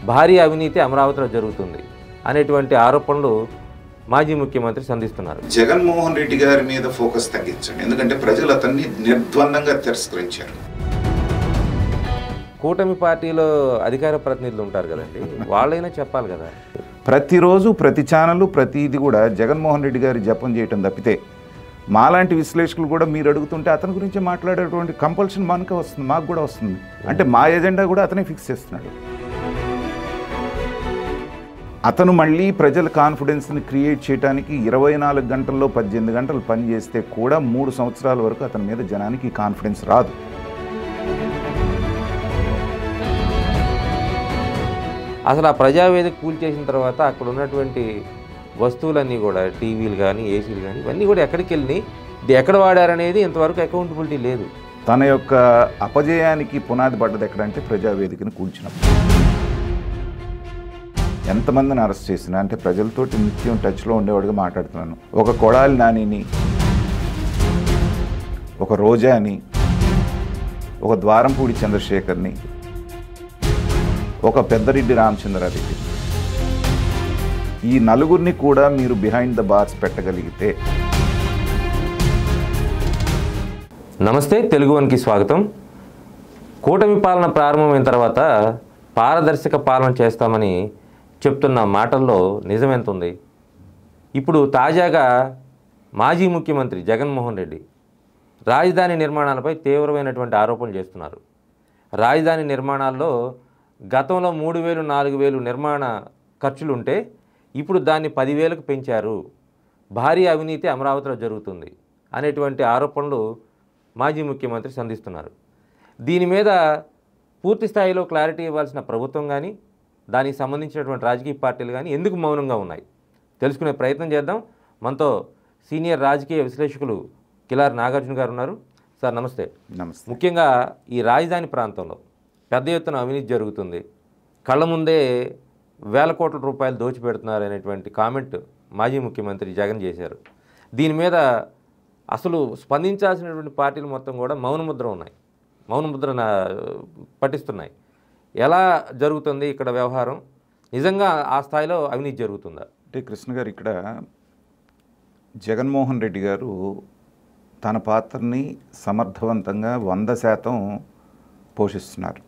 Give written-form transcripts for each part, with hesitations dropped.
భారీ అవినీతి అమరావతిలో జరుగుతుంది అనేటువంటి ఆరోపణలు మాజీ ముఖ్యమంత్రి సంధిస్తున్నారు. జగన్మోహన్ రెడ్డి గారి మీద ఫోకస్ తగ్గించండి, ఎందుకంటే ప్రజలు అతన్ని నిర్ద్వందంగా తిరస్కరించారు. కూటమి పార్టీలో అధికార ప్రతినిధులు ఉంటారు కదండి, వాళ్ళైనా చెప్పాలి కదా. ప్రతిరోజు ప్రతి ఛానల్ ప్రతిది కూడా జగన్మోహన్ రెడ్డి గారి జపం చేయటం తప్పితే మాలాంటి విశ్లేషకులు కూడా మీరు అడుగుతుంటే అతని గురించి మాట్లాడేటువంటి కంపల్షన్ మనకే వస్తుంది, మాకు కూడా వస్తుంది. అంటే మా ఎజెండా కూడా అతనే ఫిక్స్ చేస్తున్నాడు. అతను మళ్ళీ ప్రజల కాన్ఫిడెన్స్ని క్రియేట్ చేయడానికి 24 గంటల్లో 18 గంటలు పనిచేస్తే కూడా 3 సంవత్సరాల వరకు అతని మీద జనానికి కాన్ఫిడెన్స్ రాదు. అసలు ఆ ప్రజావేదిక కూల్చేసిన తర్వాత అక్కడ ఉన్నటువంటి వస్తువులన్నీ కూడా టీవీలు కానీ ఏసీలు కానీ ఇవన్నీ కూడా ఎక్కడికి వెళ్ళి ఇది ఎక్కడ వాడారనేది ఇంతవరకు అకౌంటబిలిటీ లేదు. తన యొక్క అపజయానికి పునాది పడ్డది ఎక్కడంటే ప్రజావేదికను కూల్చినప్పుడు. ఎంతమందిని అరెస్ట్ చేసినా అంటే ప్రజలతోటి నిత్యం టచ్లో ఉండేవాడుగా మాట్లాడుతున్నాను. ఒక కొడాలి నానిని, ఒక రోజాని, ఒక ద్వారంపూడి చంద్రశేఖర్ని, ఒక పెద్దరెడ్డి రామచంద్రారెడ్డి, ఈ నలుగురిని కూడా మీరు బిహైండ్ ద బార్స్ పెట్టగలిగితే. నమస్తే, తెలుగు వన్కి స్వాగతం. కూటమి పాలన ప్రారంభమైన తర్వాత పారదర్శక పాలన చేస్తామని చెప్తున్న మాటల్లో నిజమెంత ఉంది? ఇప్పుడు తాజాగా మాజీ ముఖ్యమంత్రి జగన్మోహన్ రెడ్డి రాజధాని నిర్మాణాలపై తీవ్రమైనటువంటి ఆరోపణలు చేస్తున్నారు. రాజధాని నిర్మాణాల్లో గతంలో 3,000, 4,000 నిర్మాణ ఖర్చులుంటే ఇప్పుడు దాన్ని 10,000కు పెంచారు, భారీ అవినీతి అమరావతిలో జరుగుతుంది అనేటువంటి ఆరోపణలు మాజీ ముఖ్యమంత్రి సంధిస్తున్నారు. దీని మీద పూర్తి స్థాయిలో క్లారిటీ ఇవ్వాల్సిన ప్రభుత్వం కానీ దానికి సంబంధించినటువంటి రాజకీయ పార్టీలు కానీ ఎందుకు మౌనంగా ఉన్నాయి తెలుసుకునే ప్రయత్నం చేద్దాం. మనతో సీనియర్ రాజకీయ విశ్లేషకులు కిలారి నాగార్జున గారు ఉన్నారు. సార్ నమస్తే. నమస్తే. ముఖ్యంగా ఈ రాజధాని ప్రాంతంలో పెద్ద ఎత్తున అవినీతి జరుగుతుంది, కళ్ళ ముందే వేల కోట్ల రూపాయలు దోచిపెడుతున్నారు అనేటువంటి కామెంట్ మాజీ ముఖ్యమంత్రి జగన్ చేశారు. దీని మీద అసలు స్పందించాల్సినటువంటి పార్టీలు మొత్తం కూడా మౌనముద్ర పట్టిస్తున్నాయి. ఎలా జరుగుతుంది ఇక్కడ వ్యవహారం? నిజంగా ఆ స్థాయిలో అవినీతి జరుగుతుందా? అంటే కృష్ణ గారు, ఇక్కడ జగన్మోహన్ రెడ్డి గారు తన పాత్రని సమర్థవంతంగా 100% పోషిస్తున్నారు.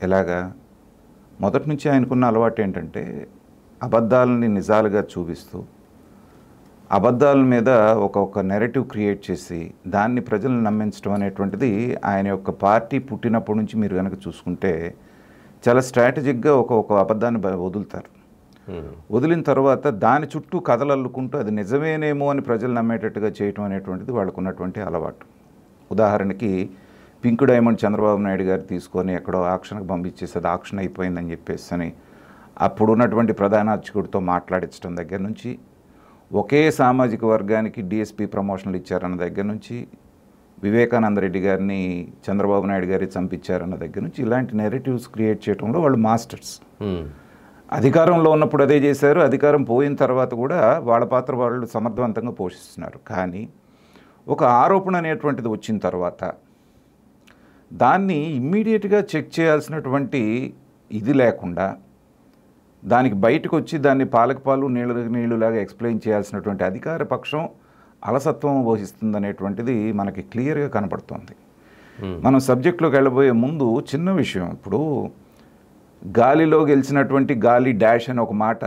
ఎలాగా? మొదటి నుంచి ఆయనకున్న అలవాటు ఏంటంటే అబద్ధాలని నిజాలుగా చూపిస్తూ అబద్ధాల మీద ఒక నెరేటివ్ క్రియేట్ చేసి దాన్ని ప్రజలను నమ్మించడం అనేటువంటిది ఆయన యొక్క పార్టీ పుట్టినప్పటి నుంచి మీరు కనుక చూసుకుంటే చాలా స్ట్రాటజిక్గా ఒక అబద్ధాన్ని వదులుతారు. వదిలిన తర్వాత దాని చుట్టూ కథలు అల్లుకుంటూ అది నిజమేనేమో అని ప్రజలు నమ్మేటట్టుగా చేయటం అనేటువంటిది వాళ్ళకు ఉన్నటువంటి అలవాటు. ఉదాహరణకి పింక్ డైమండ్ చంద్రబాబు నాయుడు గారు తీసుకొని ఎక్కడో ఆక్షన్కి పంపించేసి అది ఆక్షన్ అయిపోయిందని చెప్పేసి అని అప్పుడున్నటువంటి ప్రధాన అర్చకుడితో మాట్లాడించడం దగ్గర నుంచి, ఒకే సామాజిక వర్గానికి డిఎస్పీ ప్రమోషన్లు ఇచ్చారన్న దగ్గర నుంచి, వివేకానంద రెడ్డి గారిని చంద్రబాబు నాయుడు గారి చంపించారన్న దగ్గర నుంచి ఇలాంటి నెరేటివ్స్ క్రియేట్ చేయడంలో వాళ్ళు మాస్టర్స్. అధికారంలో ఉన్నప్పుడు అదే చేశారు, అధికారం పోయిన తర్వాత కూడా వాళ్ళ పాత్ర వాళ్ళు సమర్థవంతంగా పోషిస్తున్నారు. కానీ ఒక ఆరోపణ అనేటువంటిది వచ్చిన తర్వాత దాన్ని ఇమ్మీడియట్గా చెక్ చేయాల్సినటువంటి ఇది లేకుండా దానికి బయటకు వచ్చి దాన్ని పాలకపాలు నీళ్ళులాగా ఎక్స్ప్లెయిన్ చేయాల్సినటువంటి అధికార పక్షం అలసత్వం వహిస్తుందనేటువంటిది మనకి క్లియర్గా కనపడుతుంది. మనం సబ్జెక్టులోకి వెళ్ళబోయే ముందు చిన్న విషయం. ఇప్పుడు గాలిలో గెలిచినటువంటి గాలి డాష్ అని ఒక మాట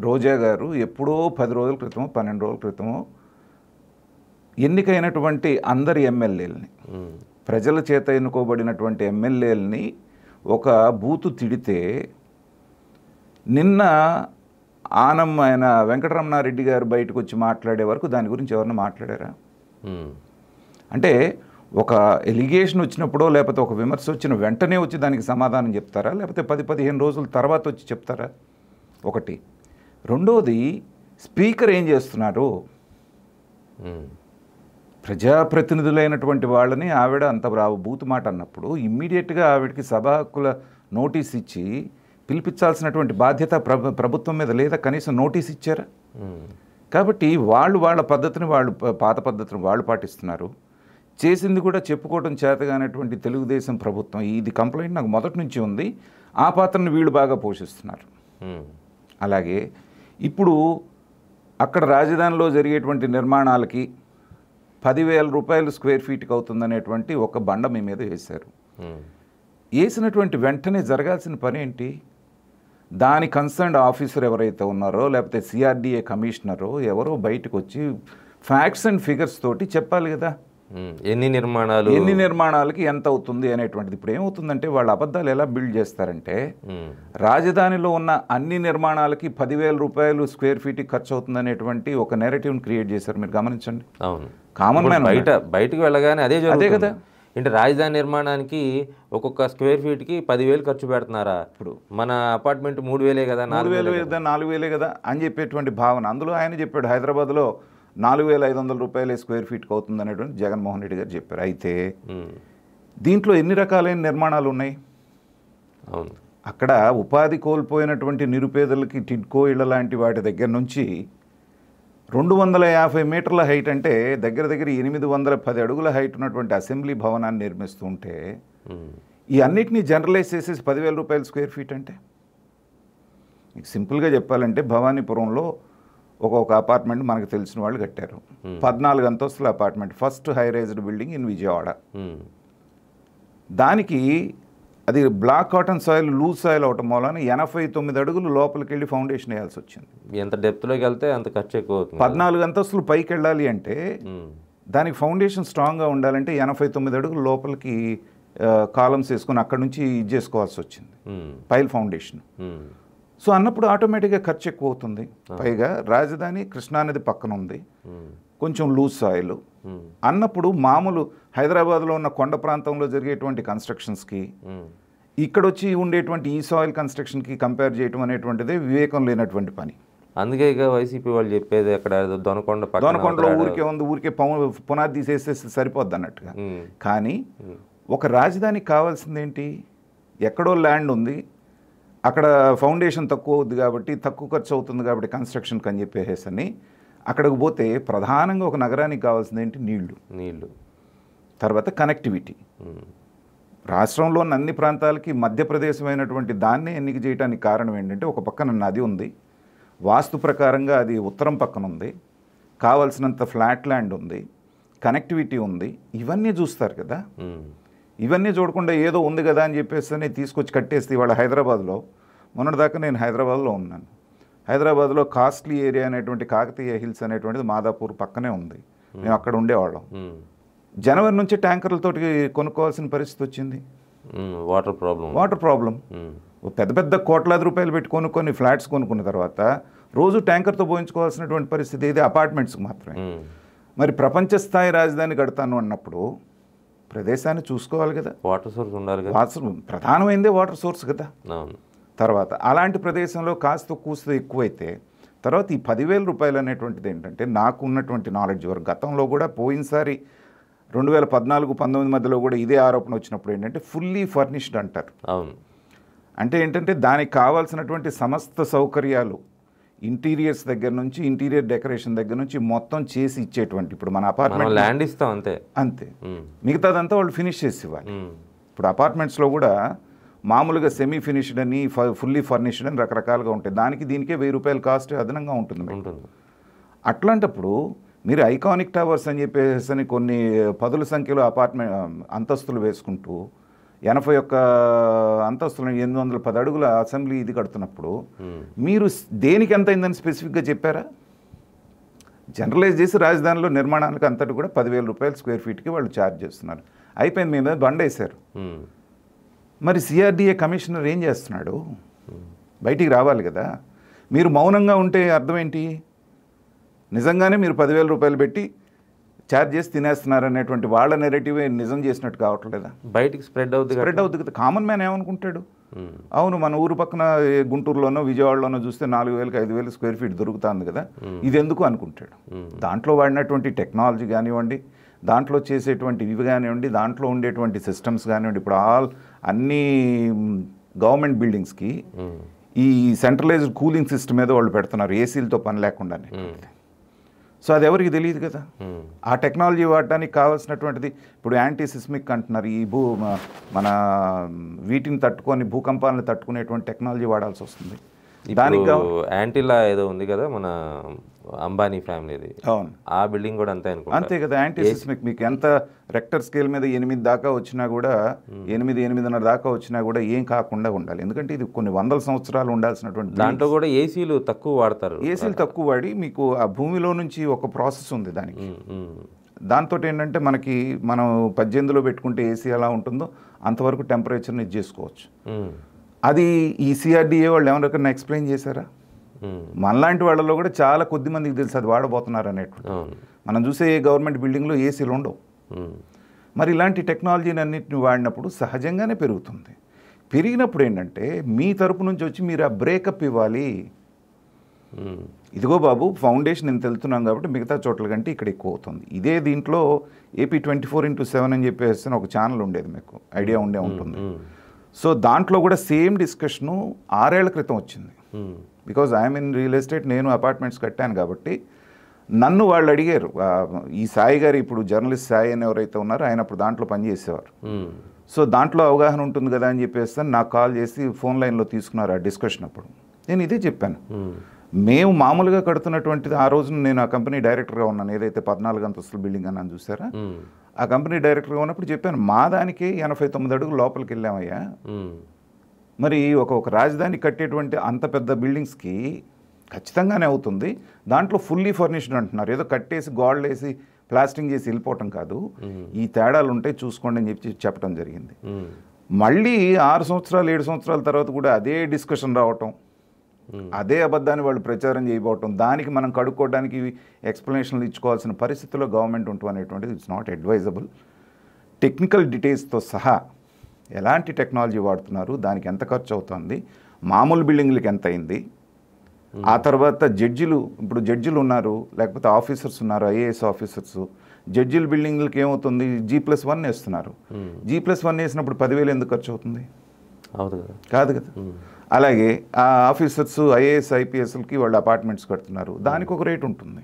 రోజా గారు ఎప్పుడో 10 రోజుల క్రితమో 12 రోజుల క్రితమో ఎన్నికైనటువంటి అందరి ఎమ్మెల్యేలని, ప్రజల చేత ఎన్నుకోబడినటువంటి ఎమ్మెల్యేలని ఒక బూతు తిడితే నిన్న ఆయన వెంకటరమణారెడ్డి గారు బయటకు వచ్చి మాట్లాడే వరకు దాని గురించి ఎవరన్నా మాట్లాడారా? అంటే ఒక ఎలిగేషన్ వచ్చినప్పుడో లేకపోతే ఒక విమర్శ వచ్చిన వెంటనే వచ్చి దానికి సమాధానం చెప్తారా, లేకపోతే 10-15 రోజుల తర్వాత వచ్చి చెప్తారా? ఒకటి. రెండోది, స్పీకర్ ఏం చేస్తున్నారు? ప్రజాప్రతినిధులైనటువంటి వాళ్ళని ఆవిడ అంత బూతు మాట అన్నప్పుడు ఇమ్మీడియట్గా ఆవిడకి సభా హక్కుల నోటీస్ ఇచ్చి పిలిపించాల్సినటువంటి బాధ్యత ప్రభుత్వం మీద లేదా? కనీసం నోటీస్ ఇచ్చారా? కాబట్టి వాళ్ళ పద్ధతిని పాత పద్ధతిని వాళ్ళు పాటిస్తున్నారు. చేసింది కూడా చెప్పుకోవడం చేతగానటువంటి తెలుగుదేశం ప్రభుత్వం. ఇది కంప్లైంట్ నాకు మొదటి నుంచి ఉంది. ఆ పాత్రను వీళ్ళు బాగా పోషిస్తున్నారు. అలాగే ఇప్పుడు అక్కడ రాజధానిలో జరిగేటువంటి నిర్మాణాలకి 10,000 రూపాయలు స్క్వేర్ ఫీట్కి అవుతుందనేటువంటి ఒక బండ మీ మీద వేశారు. వేసినటువంటి వెంటనే జరగాల్సిన పని ఏంటి? దాని కన్సర్న్డ్ ఆఫీసర్ ఎవరైతే ఉన్నారో లేకపోతే సిఆర్డిఏ కమిషనరో ఎవరో బయటకు వచ్చి ఫ్యాక్ట్స్ అండ్ ఫిగర్స్ తోటి చెప్పాలి కదా. ఎన్ని నిర్మాణాలకి ఎంత అవుతుంది అనేటువంటిది. ఇప్పుడు ఏమవుతుందంటే వాళ్ళు అబద్ధాలు ఎలా బిల్డ్ చేస్తారంటే రాజధానిలో ఉన్న అన్ని నిర్మాణాలకి 10,000 రూపాయలు స్క్వేర్ ఫీట్కి ఖర్చు అవుతుంది అనేటువంటి ఒక నెరేటివ్ని క్రియేట్ చేశారు. మీరు గమనించండి. అవును, కామన్ మ్యాన్ బయటకు వెళ్ళగానే అదే కదా. అంటే రాజధాని నిర్మాణానికి ఒక్కొక్క స్క్వేర్ ఫీట్కి 10,000 ఖర్చు పెడుతున్నారా? ఇప్పుడు మన అపార్ట్మెంట్ 3,000 కదా, 4,000 కదా అని చెప్పేటువంటి భావన. అందులో ఆయన చెప్పాడు హైదరాబాద్లో 4,500 రూపాయలు స్క్వేర్ ఫీట్కి అవుతుంది అనేటువంటి జగన్మోహన్ రెడ్డి గారు చెప్పారు. అయితే దీంట్లో ఎన్ని రకాలైన నిర్మాణాలు ఉన్నాయి? అవును, అక్కడ ఉపాధి కోల్పోయినటువంటి నిరుపేదలకి టిడ్కో ఇళ్ల లాంటి వాటి దగ్గర నుంచి 250 మీటర్ల హైట్ అంటే దగ్గర 810 అడుగుల హైట్ ఉన్నటువంటి అసెంబ్లీ భవనాన్ని నిర్మిస్తూ ఉంటే ఈ అన్నిటినీ జనరలైజ్ చేసేసి 10,000 రూపాయలు స్క్వేర్ ఫీట్ అంటే మీకు సింపుల్గా చెప్పాలంటే భవానీపురంలో ఒక అపార్ట్మెంట్ మనకు తెలిసిన వాళ్ళు కట్టారు. 14 అంతస్తుల apartment, first high raised building in Vijayawada. దానికి అది black cotton soil, loose soil అవటం మూలన 89 అడుగులు లోపలికి వెళ్ళి ఫౌండేషన్ వేయాల్సి వచ్చింది. ఎంత డెప్త్లోకి వెళ్తే అంత ఖర్చు ఎక్కువ అవుతుంది. 14 అంతస్తులు పైకి వెళ్ళాలి అంటే దానికి ఫౌండేషన్ స్ట్రాంగ్గా ఉండాలంటే 89 అడుగులు లోపలికి కాలమ్స్ వేసుకొని అక్కడ నుంచి ఇది చేసుకోవాల్సి వచ్చింది, పైల్ ఫౌండేషన్. సో అన్నప్పుడు ఆటోమేటిక్గా ఖర్చు ఎక్కువ అవుతుంది. పైగా రాజధాని కృష్ణానది పక్కన ఉంది, కొంచెం లూజ్ సాయిల్ అన్నప్పుడు మామూలు హైదరాబాద్లో ఉన్న కొండ ప్రాంతంలో జరిగేటువంటి కన్స్ట్రక్షన్స్కి ఇక్కడ వచ్చి ఉండేటువంటి ఈ సాయిల్ కన్స్ట్రక్షన్కి కంపేర్ చేయడం అనేటువంటిదే వివేకం లేనటువంటి పని. అందుకే ఇక వైసీపీ వాళ్ళు చెప్పేది అక్కడ దొనకొండలో ఊరికే ఉంది, ఊరికే పునాది తీసేస్తే సరిపోద్ది అన్నట్టుగా. కానీ ఒక రాజధానికి కావాల్సింది ఏంటి? ఎక్కడో ల్యాండ్ ఉంది, అక్కడ ఫౌండేషన్ తక్కువ అవుద్ది కాబట్టి, తక్కువ ఖర్చు అవుతుంది కాబట్టి కన్స్ట్రక్షన్కి అని చెప్పేసి అక్కడికి పోతే ప్రధానంగా ఒక నగరానికి కావాల్సింది ఏంటి? నీళ్లు, తర్వాత కనెక్టివిటీ. రాష్ట్రంలో ఉన్న అన్ని ప్రాంతాలకి మధ్యప్రదేశమైనటువంటి దాన్నే ఎన్నిక చేయడానికి కారణం ఏంటంటే ఒక పక్కన నది ఉంది, వాస్తు ప్రకారంగా అది ఉత్తరం పక్కన ఉంది, కావాల్సినంత ఫ్లాట్ ల్యాండ్ ఉంది, కనెక్టివిటీ ఉంది. ఇవన్నీ చూస్తారు కదా. ఇవన్నీ చూడకుండా ఏదో ఉంది కదా అని చెప్పేసి తీసుకొచ్చి కట్టేస్తే ఇవాళ హైదరాబాద్లో, మొన్నటిదాకా నేను హైదరాబాద్లో ఉన్నాను. హైదరాబాద్లో కాస్ట్లీ ఏరియా అనేటువంటి కాకతీయ హిల్స్ అనేటువంటిది మాదాపూర్ పక్కనే ఉంది. మేము అక్కడ ఉండేవాళ్ళం. జనవరి నుంచి ట్యాంకర్లతోటి కొనుక్కోవాల్సిన పరిస్థితి వచ్చింది. Water problem. పెద్ద పెద్ద కోట్లాది రూపాయలు పెట్టి కొనుక్కొని ఫ్లాట్స్ కొనుక్కున్న తర్వాత రోజు ట్యాంకర్తో పోయించుకోవాల్సినటువంటి పరిస్థితి ఇది అపార్ట్మెంట్స్కి మాత్రమే. మరి ప్రపంచ స్థాయి రాజధాని కడతాను అన్నప్పుడు ప్రదేశాన్ని చూసుకోవాలి కదా, వాటర్ సోర్స్ ఉండాలి కదా. ప్రధానమైనదే వాటర్ సోర్స్ కదా. తర్వాత అలాంటి ప్రదేశంలో కాస్త కూస్త ఎక్కువైతే తర్వాత ఈ 10,000 రూపాయలు అనేటువంటిది ఏంటంటే నాకు ఉన్నటువంటి నాలెడ్జ్ వరకు గతంలో కూడా పోయినసారి 2014-19 మధ్యలో కూడా ఇదే ఆరోపణ వచ్చినప్పుడు ఏంటంటే ఫుల్లీ ఫర్నిష్డ్ అంటారు. అవును, అంటే ఏంటంటే దానికి కావాల్సినటువంటి సమస్త సౌకర్యాలు ఇంటీరియర్స్ దగ్గర నుంచి ఇంటీరియర్ డెకరేషన్ దగ్గర నుంచి మొత్తం చేసి ఇచ్చేటువంటి, ఇప్పుడు మన అపార్ట్మెంట్ ల్యాండ్ ఇస్తాం అంతే, మిగతాదంతా వాళ్ళు ఫినిష్ చేసి ఇవ్వాలి. ఇప్పుడు అపార్ట్మెంట్స్లో కూడా మామూలుగా సెమీ ఫినిష్డ్ అని ఫుల్లీ ఫర్నిష్డ్ అని రకరకాలుగా ఉంటాయి. దానికి దీనికే 1,000 రూపాయల కాస్ట్ అదనంగా ఉంటుంది. అట్లాంటప్పుడు మీరు ఐకానిక్ టవర్స్ అని చెప్పేసి కొన్ని 10ల సంఖ్యలో అంతస్తులు వేసుకుంటూ 81 అంతస్తులను 810 అడుగుల అసెంబ్లీ ఇది కడుతున్నప్పుడు మీరు దేనికి ఎంత అయిందని స్పెసిఫిక్గా చెప్పారా? జనరలైజ్ చేసి రాజధానిలో నిర్మాణానికి అంతటి కూడా 10,000 రూపాయలు స్క్వేర్ ఫీట్కి వాళ్ళు ఛార్జ్ చేస్తున్నారు. అయిపోయింది, మీ మీద బండేశారు. మరి సిఆర్డిఏ కమిషనర్ ఏం చేస్తున్నాడు? బయటికి రావాలి కదా. మీరు మౌనంగా ఉంటే అర్థం ఏంటి? నిజంగానే మీరు 10,000 రూపాయలు పెట్టి ఛార్జ్ చేసి తినేస్తున్నారు అనేటువంటి వాళ్ళ నెరేటివ్ నిజం చేసినట్టు కావట్లేదా? బయటికి స్ప్రెడ్ అవుతుంది కదా. కామన్ మ్యాన్ ఏమనుకుంటాడు? అవును, మన ఊరు పక్కన గుంటూరులోనో విజయవాడలోనో చూస్తే 4,000-5,000 స్క్వేర్ ఫీట్ దొరుకుతుంది కదా, ఇది ఎందుకు అనుకుంటాడు. దాంట్లో వాడినటువంటి టెక్నాలజీ కానివ్వండి, దాంట్లో చేసేటువంటి ఇవి కానివ్వండి, దాంట్లో ఉండేటువంటి సిస్టమ్స్ కానివ్వండి, ఇప్పుడు అన్ని గవర్నమెంట్ బిల్డింగ్స్కి ఈ సెంట్రలైజ్డ్ కూలింగ్ సిస్టమ్ ఏదో వాళ్ళు పెడుతున్నారు, ఏసీలతో పని లేకుండానే. సో అది ఎవరికి తెలియదు కదా. ఆ టెక్నాలజీ వాడడానికి కావాల్సినటువంటిది ఇప్పుడు యాంటీ సిస్మిక్ అంటున్నారు. ఈ మన వీటిని తట్టుకొని భూకంపాలను తట్టుకునేటువంటి టెక్నాలజీ వాడాల్సి వస్తుంది. దానికి యాంటీలా ఏదో ఉంది కదా మన అంబానీ ఫ్యామిలీది, అవును, ఆ బిల్డింగ్ కూడా అంతే అనుకో. అంతే కదా. యాంటీ సిస్మిక్ మీకు ఎంత రెక్టర్ స్కేల్ మీద 8 దాకా వచ్చినా కూడా 8.5 దాకా వచ్చినా కూడా ఏం కాకుండా ఉండాలి. ఎందుకంటే ఇది కొన్ని వందల సంవత్సరాలు ఉండాల్సినటువంటి. దాంట్లో కూడా ఏసీలు తక్కువ వాడతారు. ఏసీలు తక్కువ వాడి మీకు ఆ భూమిలో నుంచి ఒక ప్రాసెస్ ఉంది దానికి. దాంతో ఏంటంటే మనకి మనం 18లో పెట్టుకుంటే ఏసీ ఎలా ఉంటుందో అంతవరకు టెంపరేచర్ని ఇది చేసుకోవచ్చు. అది ఈ సిఆర్డిఏ వాళ్ళు ఎవరికైనా ఎక్స్ప్లెయిన్ చేశారా? మనలాంటి వాళ్ళలో కూడా చాలా కొద్ది మందికి తెలుసు అది వాడబోతున్నారు అనేటువంటి. మనం చూసే ఏ గవర్నమెంట్ బిల్డింగ్లో ఏసీలు ఉండవు. మరి ఇలాంటి టెక్నాలజీని అన్నింటిని వాడినప్పుడు సహజంగానే పెరుగుతుంది. పెరిగినప్పుడు ఏంటంటే మీ తరపు నుంచి వచ్చి మీరు ఆ బ్రేకప్ ఇవ్వాలి. ఇదిగో బాబు ఫౌండేషన్ నేను తెలుతున్నాం కాబట్టి మిగతా చోట్ల కంటే ఇక్కడ ఎక్కువ అవుతుంది. ఇదే దీంట్లో AP 24x7 అని చెప్పేసి ఒక ఛానల్ ఉండేది, మీకు ఐడియా ఉంటుంది. సో దాంట్లో కూడా సేమ్ డిస్కషను 6 ఏళ్ల క్రితం వచ్చింది. Because I'm in real estate, నేను అపార్ట్మెంట్స్ కట్టాను కాబట్టి నన్ను వాళ్ళు అడిగారు. ఈ సాయి గారు, ఇప్పుడు జర్నలిస్ట్ సాయి అని ఎవరైతే ఉన్నారో ఆయన అప్పుడు దాంట్లో పనిచేసేవారు. సో దాంట్లో అవగాహన ఉంటుంది కదా అని చెప్పేసి నాకు కాల్ చేసి ఫోన్ లైన్లో తీసుకున్నారు ఆ డిస్కషన్. అప్పుడు నేను ఇదే చెప్పాను, మేము మామూలుగా కడుతున్నటువంటిది. ఆ రోజున నేను ఆ కంపెనీ డైరెక్టర్గా ఉన్నాను, ఏదైతే 14 అంతస్తుల బిల్డింగ్ అన్నాను చూసారా, ఆ కంపెనీ డైరెక్టర్గా ఉన్నప్పుడు చెప్పాను మా దానికి 89 అడుగులు లోపలికి వెళ్ళామయ్యా. మరి ఒక రాజధాని కట్టేటువంటి అంత పెద్ద బిల్డింగ్స్కి ఖచ్చితంగానే అవుతుంది. దాంట్లో ఫుల్లీ ఫర్నిష్డ్ అంటున్నారు, ఏదో కట్టేసి గోడలు వేసి ప్లాస్టింగ్ చేసి వెళ్ళిపోవటం కాదు, ఈ తేడాలు ఉంటే చూసుకోండి అని చెప్పడం జరిగింది. మళ్ళీ 6 సంవత్సరాలు 7 సంవత్సరాల తర్వాత కూడా అదే డిస్కషన్ రావటం, అదే అబద్ధాన్ని వాళ్ళు ప్రచారం చేయబోవటం, దానికి మనం కడుక్కోవడానికి ఎక్స్ప్లెనేషన్లు ఇచ్చుకోవాల్సిన పరిస్థితిలో గవర్నమెంట్ ఉంటుంది అనేటువంటిది ఇట్స్ నాట్ అడ్వైజబుల్. టెక్నికల్ డీటెయిల్స్తో సహా ఎలాంటి టెక్నాలజీ వాడుతున్నారు, దానికి ఎంత ఖర్చు అవుతుంది, మామూలు బిల్డింగ్లకి ఎంత అయింది, ఆ తర్వాత జడ్జిలు, ఇప్పుడు జడ్జిలు ఉన్నారు, లేకపోతే ఆఫీసర్స్ ఉన్నారు, ఐఏఎస్ ఆఫీసర్స్, జడ్జిల బిల్డింగ్లకి ఏమవుతుంది, G+1 వేస్తున్నారు. G+1 వేసినప్పుడు 10,000 ఎందుకు ఖర్చు అవుతుంది? కాదు కదా. అలాగే ఆ ఆఫీసర్స్ ఐఏఎస్ ఐపీఎస్లకి వాళ్ళు అపార్ట్మెంట్స్ కడుతున్నారు, దానికి ఒక రేట్ ఉంటుంది.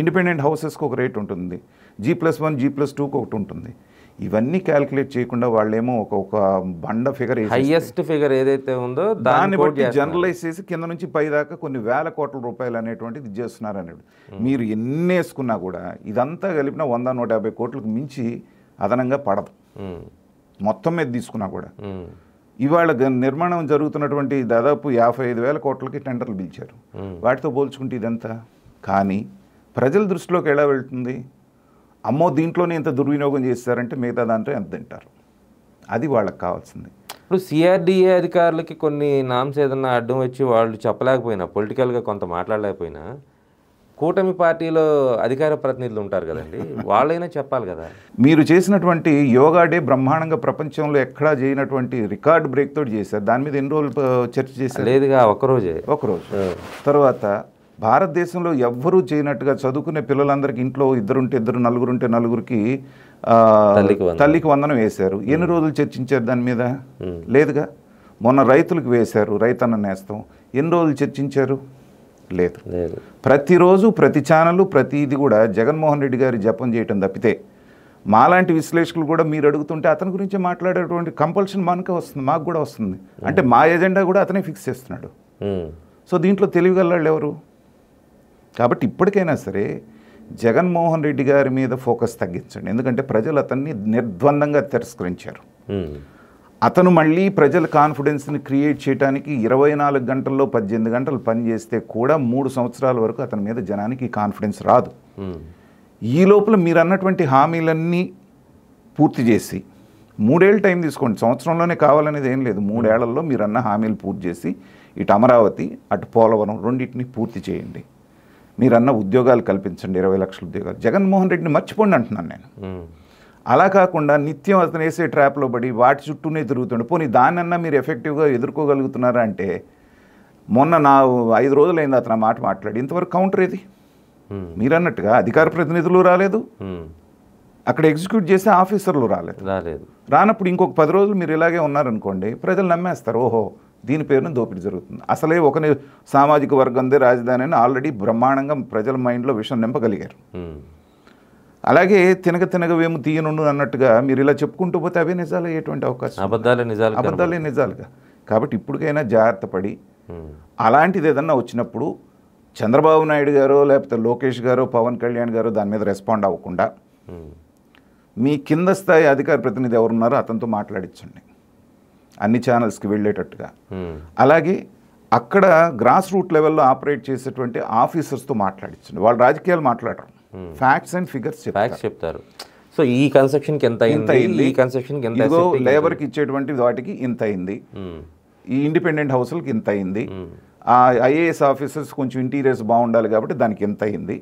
ఇండిపెండెంట్ హౌసెస్కి ఒక రేట్ ఉంటుంది, G+1 G+2కి ఒకటి ఉంటుంది. ఇవన్నీ క్యాలిక్యులేట్ చేయకుండా వాళ్ళేమో ఒక బండ ఫిగర్, హైయెస్ట్ ఫిగర్ ఏదైతే ఉందో దాన్ని బట్టి జనరలైజ్ చేసి కింద నుంచి పై దాకా కొన్ని వేల కోట్ల రూపాయలు అనేటువంటిది ఇది చేస్తున్నారు అనేది. మీరు ఎన్ని వేసుకున్నా కూడా ఇదంతా కలిపిన 100-150 కోట్లకు మించి అదనంగా పడదు మొత్తం మీద తీసుకున్నా కూడా. ఇవాళ నిర్మాణం జరుగుతున్నటువంటి దాదాపు 55,000 కోట్లకి టెండర్లు పిలిచారు. వాటితో పోల్చుకుంటే ఇదంతా. కానీ ప్రజల దృష్టిలోకి ఎలా వెళ్తుంది? అమ్మో దీంట్లోనే ఎంత దుర్వినియోగం చేస్తారంటే మిగతా దాంట్లో ఎంత తింటారు, అది వాళ్ళకి కావాల్సింది. ఇప్పుడు సిఆర్డిఏ అధికారులకి కొన్ని నామ్స్ ఏదన్నా అడ్డం వచ్చి వాళ్ళు చెప్పలేకపోయినా, పొలిటికల్గా కొంత మాట్లాడలేకపోయినా, కూటమి పార్టీలో అధికార ప్రతినిధులు ఉంటారు కదండి, వాళ్ళైనా చెప్పాలి కదా. మీరు చేసినటువంటి యోగా డే బ్రహ్మాండంగా ప్రపంచంలో ఎక్కడా చేయనటువంటి రికార్డ్ బ్రేక్ తోటి చేశారు. దాని మీద ఎన్ని రోజులు చర్చ చేశారు? లేదుగా, ఒకరోజు. తర్వాత భారతదేశంలో ఎవ్వరూ చేయనట్టుగా చదువుకునే పిల్లలందరికీ ఇంట్లో 2 ఉంటే 2, 4 ఉంటే 4కి తల్లికి వందనం వేశారు. ఎన్ని రోజులు చర్చించారు దాని మీద? లేదుగా. మొన్న రైతులకు వేశారు, రైతన్న నేస్తం, ఎన్ని రోజులు చర్చించారు? లేదు. ప్రతిరోజు ప్రతి ఛానల్ ప్రతిది కూడా జగన్మోహన్ రెడ్డి గారి జపం చేయటం తప్పితే, మాలాంటి విశ్లేషకులు కూడా మీరు అడుగుతుంటే అతని గురించి మాట్లాడేటువంటి కంపల్షన్ మనకే వస్తుంది, మాకు కూడా వస్తుంది. అంటే మా ఎజెండా కూడా అతనే ఫిక్స్ చేస్తున్నాడు. సో దీంట్లో తెలివిగలవాళ్ళు ఎవరు? కాబట్టి ఇప్పటికైనా సరే జగన్మోహన్ రెడ్డి గారి మీద ఫోకస్ తగ్గించండి. ఎందుకంటే ప్రజలు అతన్ని నిర్ద్వందంగా తిరస్కరించారు. అతను మళ్ళీ ప్రజల కాన్ఫిడెన్స్ని క్రియేట్ చేయడానికి 24 గంటల్లో 18 గంటలు పనిచేస్తే కూడా 3 సంవత్సరాల వరకు అతని మీద జనానికి కాన్ఫిడెన్స్ రాదు. ఈ లోపల మీరు అన్నటువంటి హామీలన్నీ పూర్తి చేసి 3 ఏళ్ళు టైం తీసుకోండి, సంవత్సరంలోనే కావాలనేది ఏం లేదు. 3 ఏళ్లలో మీరు అన్న హామీలు పూర్తి చేసి ఇటు అమరావతి అటు పోలవరం రెండింటిని పూర్తి చేయండి. మీరన్న ఉద్యోగాలు కల్పించండి, 20 లక్షల ఉద్యోగాలు. జగన్మోహన్ రెడ్డిని మర్చిపోండి అంటున్నాను నేను. అలా కాకుండా నిత్యం అతను వేసే ట్రాప్లో పడి వాటి చుట్టూనే తిరుగుతుండే. పోనీ దాన్నన్నా మీరు ఎఫెక్టివ్గా ఎదుర్కోగలుగుతున్నారా అంటే, మొన్న 5 రోజులైంది అతను మాట మాట్లాడి, ఇంతవరకు కౌంటర్ ఏది? మీరన్నట్టుగా అధికార ప్రతినిధులు రాలేదు, అక్కడ ఎగ్జిక్యూట్ చేసే ఆఫీసర్లు రాలేదు. రానప్పుడు ఇంకొక 10 రోజులు మీరు ఇలాగే ఉన్నారనుకోండి, ప్రజలు నమ్మేస్తారు, ఓహో దీని పేరున దోపిడీ జరుగుతుంది. అసలే ఒక సామాజిక వర్గందే రాజధాని అని ఆల్రెడీ బ్రహ్మాండంగా ప్రజల మైండ్లో విషయం నింపగలిగారు. అలాగే తినగవేము తీయనుండు అన్నట్టుగా మీరు ఇలా చెప్పుకుంటూ పోతే అవే నిజాలు అయ్యేటువంటి అవకాశం, అబద్ధాలే నిజాలుగా. కాబట్టి ఇప్పటికైనా జాగ్రత్త పడి అలాంటిది ఏదన్నా వచ్చినప్పుడు చంద్రబాబు నాయుడు గారో లేకపోతే లోకేష్ గారో పవన్ కళ్యాణ్ గారో దాని మీద రెస్పాండ్ అవ్వకుండా మీ కింద స్థాయి అధికార ప్రతినిధి ఎవరున్నారో అతనితో మాట్లాడించండి అన్ని ఛానల్స్కి వెళ్ళేటట్టుగా. అలాగే అక్కడ గ్రాస్ రూట్ లెవెల్లో ఆపరేట్ చేసేటువంటి ఆఫీసర్స్తో మాట్లాడించండి. వాళ్ళు రాజకీయాలు మాట్లాడరు, ఫ్యాక్ట్స్ అండ్ ఫిగర్స్ చెప్తారు. సో ఈ కన్స్ట్రక్షన్కి ఎంత అయింది, ఈ కన్స్ట్రక్షన్కి ఎంత, ఇదిగో లేబర్కి ఇచ్చేటువంటి వాటికి ఇంత అయింది, ఈ ఇండిపెండెంట్ హౌస్లకి ఇంత అయింది, ఆ ఐఏఎస్ ఆఫీసర్స్ కొంచెం ఇంటీరియర్స్ బాగుండాలి కాబట్టి దానికి ఇంత అయింది,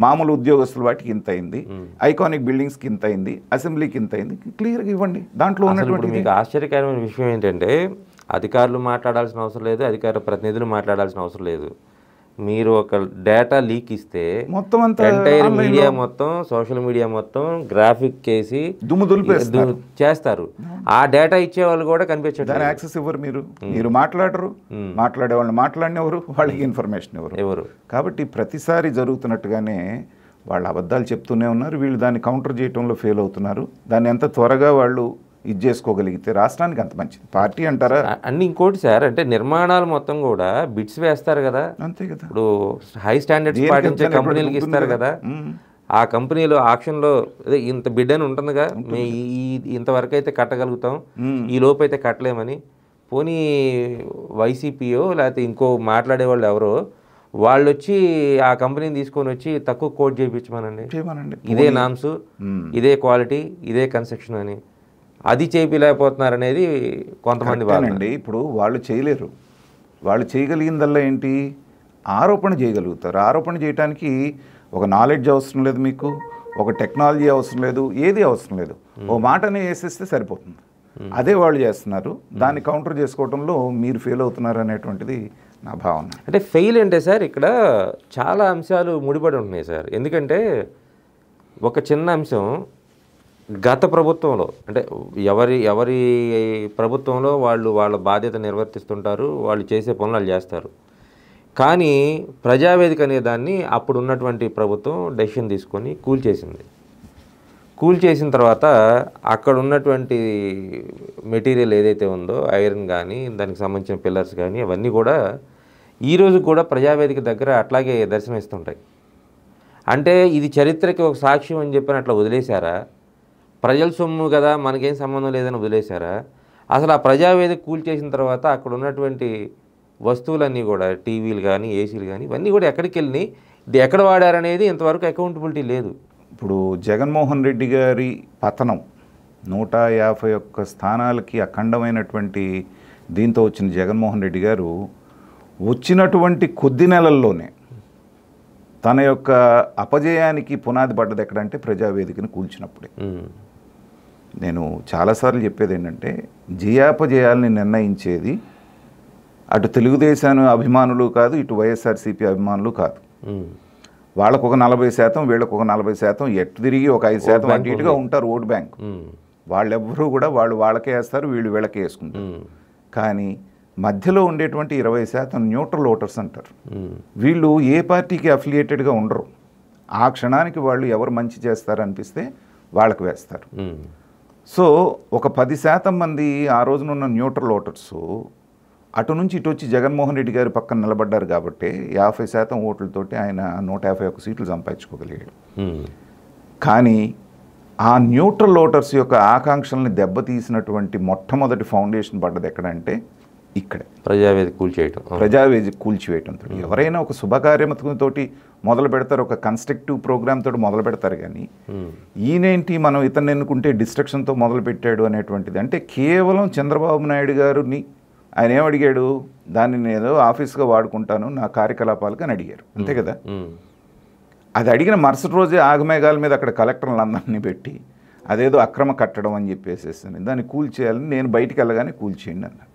మామూలు ఉద్యోగస్తుల వాటికి ఇంత అయింది, ఐకానిక్ బిల్డింగ్స్కి ఇంత అయింది, అసెంబ్లీకి ఇంత అయింది, క్లియర్గా ఇవ్వండి. దాంట్లో ఉన్నటువంటి మీకు ఆశ్చర్యకరమైన విషయం ఏంటంటే అధికారులు మాట్లాడాల్సిన అవసరం లేదు, అధికార ప్రతినిధులు మాట్లాడాల్సిన అవసరం లేదు. మీరు ఒక డేటా లీక్ ఇస్తే మొత్తం అంతా ఎంటైర్ మీడియా మొత్తం, సోషల్ మీడియా మొత్తం గ్రాఫిక్ కేసి చేస్తారు. ఆ డేటా ఇచ్చే వాళ్ళు కూడా కనిపించట్లేదు, దాని యాక్సెస్ ఇవ్వరు. మీరు మాట్లాడరు, మాట్లాడే వాళ్ళని మాట్లాడినెవరు, వాళ్ళకి ఇన్ఫర్మేషన్ ఎవరు. కాబట్టి ప్రతిసారి జరుగుతున్నట్టుగానే వాళ్ళు అబద్ధాలు చెప్తూనే ఉన్నారు, వీళ్ళు దాన్ని కౌంటర్ చేయడంలో ఫెయిల్ అవుతున్నారు. దాన్ని ఎంత త్వరగా వాళ్ళు ఇది చేసుకోగలిగితే రాష్ట్రానికి అంత మంచిది. పార్టీ అంటారా అన్ని. ఇంకోటి సార్, అంటే నిర్మాణాలు మొత్తం కూడా బిట్స్ వేస్తారు కదా, అంతే కదా. ఇప్పుడు హై స్టాండర్డ్స్ పాటించే కంపెనీలకు ఇస్తారు కదా, ఆ కంపెనీలో ఆక్షన్లో ఇంత బిడ్ అని ఉంటుందిగా, ఇంతవరకు అయితే కట్టగలుగుతాం, ఈ లోపు అయితే కట్టలేమని. పోనీ వైసీపీయో లేకపోతే ఇంకో మాట్లాడేవాళ్ళు ఎవరో వాళ్ళు వచ్చి ఆ కంపెనీని తీసుకొని వచ్చి తక్కువ కోట్ చేయించమనండి, ఇదే నామ్స్, ఇదే క్వాలిటీ, ఇదే కన్స్ట్రక్షన్ అని. అది చేయించలేకపోతున్నారు అనేది కొంతమంది వాళ్ళండి. ఇప్పుడు వాళ్ళు చేయలేరు, వాళ్ళు చేయగలిగిందల్లా ఏంటి, ఆరోపణ చేయగలుగుతారు. ఆరోపణ చేయడానికి ఒక నాలెడ్జ్ అవసరం లేదు, మీకు ఒక టెక్నాలజీ అవసరం లేదు, ఏది అవసరం లేదు. ఓ మాటనే వేసేస్తే సరిపోతుంది. అదే వాళ్ళు చేస్తున్నారు. దాన్ని కౌంటర్ చేసుకోవడంలో మీరు ఫెయిల్ అవుతున్నారు అనేటువంటిది నా భావన. అంటే ఫెయిల్ అంటే సార్ ఇక్కడ చాలా అంశాలు ముడిపడి ఉంటున్నాయి సార్. ఎందుకంటే ఒక చిన్న అంశం గత ప్రభుత్వంలో, అంటే ఎవరి ప్రభుత్వంలో వాళ్ళ బాధ్యత నిర్వర్తిస్తుంటారు, వాళ్ళు చేసే పనులు వాళ్ళు చేస్తారు. కానీ ప్రజావేదిక అనే దాన్ని అప్పుడు ఉన్నటువంటి ప్రభుత్వం డెసిషన్ తీసుకొని కూల్చేసిన తర్వాత అక్కడ ఉన్నటువంటి మెటీరియల్ ఏదైతే ఉందో, ఐరన్ కానీ దానికి సంబంధించిన పిల్లర్స్ కానీ అవన్నీ కూడా ఈరోజు కూడా ప్రజావేదిక దగ్గర అట్లాగే దర్శనమిస్తుంటాయి. అంటే ఇది చరిత్రకి ఒక సాక్ష్యం అని చెప్పని అట్లా వదిలేశారా, ప్రజల సొమ్ము కదా మనకేం సంబంధం లేదని వదిలేశారా? అసలు ఆ ప్రజావేదిక కూల్చేసిన తర్వాత అక్కడ ఉన్నటువంటి వస్తువులన్నీ కూడా, టీవీలు కానీ ఏసీలు కానీ ఇవన్నీ కూడా ఎక్కడికి వెళ్ళి ఇది ఎక్కడ వాడారనేది ఇంతవరకు అకౌంటబిలిటీ లేదు. ఇప్పుడు జగన్మోహన్ రెడ్డి గారి పతనం 151 స్థానాలకి అఖండమైనటువంటి దీంతో వచ్చిన జగన్మోహన్ రెడ్డి గారు వచ్చినటువంటి కొద్ది నెలల్లోనే తన యొక్క అపజయానికి పునాది పడ్డది ఎక్కడంటే ప్రజావేదికను కూల్చినప్పుడే. నేను చాలాసార్లు చెప్పేది ఏంటంటే జయాపజయాల్ని నిర్ణయించేది అటు తెలుగుదేశం అభిమానులు కాదు, ఇటు వైఎస్ఆర్సీపీ అభిమానులు కాదు. వాళ్ళకు ఒక 40%, వీళ్ళకు ఒక 40%, ఎటు తిరిగి ఒక 5% అటు ఇటుగా ఉంటారు ఓట్ బ్యాంక్. వాళ్ళెవ్వరూ కూడా వాళ్ళకే వేస్తారు, వీళ్ళు వీళ్ళకే వేసుకుంటారు. కానీ మధ్యలో ఉండేటువంటి 20% న్యూట్రల్ ఓటర్స్ అంటారు. వీళ్ళు ఏ పార్టీకి అఫిలియేటెడ్గా ఉండరు. ఆ క్షణానికి వాళ్ళు ఎవరు మంచి చేస్తారనిపిస్తే వాళ్ళకి వేస్తారు. సో ఒక 10% మంది ఆ రోజునున్న న్యూట్రల్ ఓటర్స్ అటు నుంచి ఇటు వచ్చి జగన్మోహన్ రెడ్డి గారి పక్కన నిలబడ్డారు కాబట్టి 50% ఓట్లతోటి ఆయన 151 సీట్లు సంపాదించుకోగలిగాడు. కానీ ఆ న్యూట్రల్ ఓటర్స్ యొక్క ఆకాంక్షల్ని దెబ్బతీసినటువంటి మొట్టమొదటి ఫౌండేషన్ పడ్డది ఎక్కడంటే ఇక్కడే, ప్రజావేదిక కూల్చివేయటంతో. ఎవరైనా ఒక శుభకార్యంతోటి మొదలు పెడతారు, ఒక కన్స్ట్రక్టివ్ ప్రోగ్రామ్ తోటి మొదలు పెడతారు. కానీ ఈయనేంటి మనం ఇతన్ని ఎన్నుకుంటే డిస్ట్రక్షన్తో మొదలు పెట్టాడు అనేటువంటిది. అంటే కేవలం చంద్రబాబు నాయుడు గారిని ఆయన ఏమడిగాడు, దాన్ని నేను ఆఫీస్గా వాడుకుంటాను నా కార్యకలాపాలకు అని అడిగారు, అంతే కదా. అది అడిగిన మరుసటి రోజే ఆగమేఘాల మీద అక్కడ కలెక్టర్లు అందరినీ పెట్టి అదేదో అక్రమ కట్టడం అని చెప్పేసేసాను, దాన్ని కూల్చేయాలని, నేను బయటికి వెళ్ళగానే కూల్చేయండి అన్నాను.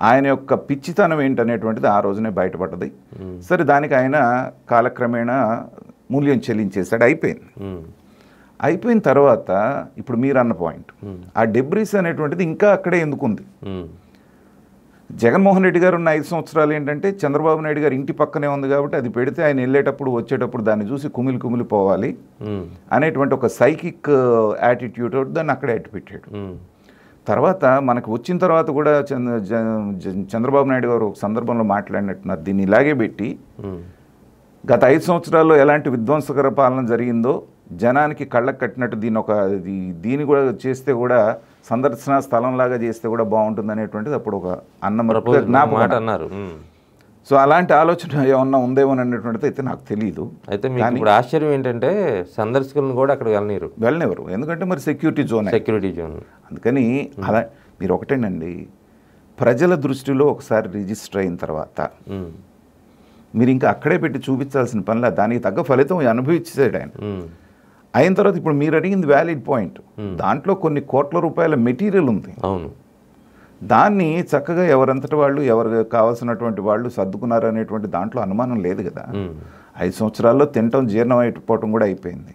ఆయన యొక్క పిచ్చితనం ఏంటనేటువంటిది ఆ రోజునే బయటపడ్డది. సరే, దానికి ఆయన కాలక్రమేణా మూల్యం చెల్లించేశాడు. అయిపోయిన తర్వాత ఇప్పుడు మీరు అన్న పాయింట్, ఆ డెబ్రిస్ అనేటువంటిది ఇంకా అక్కడే ఎందుకుంది. జగన్మోహన్ రెడ్డి గారు ఉన్న 5 సంవత్సరాలు ఏంటంటే చంద్రబాబు నాయుడు గారు ఇంటి పక్కనే ఉంది కాబట్టి అది పెడితే ఆయన వెళ్ళేటప్పుడు వచ్చేటప్పుడు దాన్ని చూసి కుమిలి పోవాలి అనేటువంటి ఒక సైకిక్ యాటిట్యూడ్ దాన్ని అక్కడే అట్టిపెట్టాడు. తర్వాత మనకు వచ్చిన తర్వాత కూడా చంద్రబాబు నాయుడు గారు ఒక సందర్భంలో మాట్లాడినట్టున్నారు, దీన్ని ఇలాగే పెట్టి గత 5 సంవత్సరాల్లో ఎలాంటి విధ్వంసకర పాలన జరిగిందో జనానికి కళ్ళకు కట్టినట్టు దీన్ని కూడా చేస్తే కూడా సందర్శన స్థలంలాగా చేస్తే కూడా బాగుంటుంది అనేటువంటిది అప్పుడు ఒక జ్ఞాపకం అన్నారు. సో అలాంటి ఆలోచన ఏమన్నా ఉందేమో అనేటువంటిది అయితే నాకు తెలియదు. అయితే మీకు ఇప్పుడు ఆశ్చర్యం ఏంటంటే సందర్శకులను కూడా అక్కడ వెళ్ళనివ్వరు, ఎందుకంటే మరి సెక్యూరిటీ జోన్. అందుకని అలా మీరు ఒకటేనండి, ప్రజల దృష్టిలో ఒకసారి రిజిస్టర్ అయిన తర్వాత మీరు ఇంకా అక్కడే పెట్టి చూపించాల్సిన పనిలా దానికి తగ్గ ఫలితం అనుభవించాడు ఆయన. అయిన తర్వాత ఇప్పుడు మీరు అడిగింది వ్యాలిడ్ పాయింట్, దాంట్లో కొన్ని కోట్ల రూపాయల మెటీరియల్ ఉంది. అవును, దాన్ని చక్కగా ఎవరంతటి వాళ్ళు ఎవరు కావాల్సినటువంటి వాళ్ళు సర్దుకున్నారు అనేటువంటి దాంట్లో అనుమానం లేదు కదా. 5 సంవత్సరాల్లో తినటం జీర్ణం అయిపోవటం కూడా అయిపోయింది.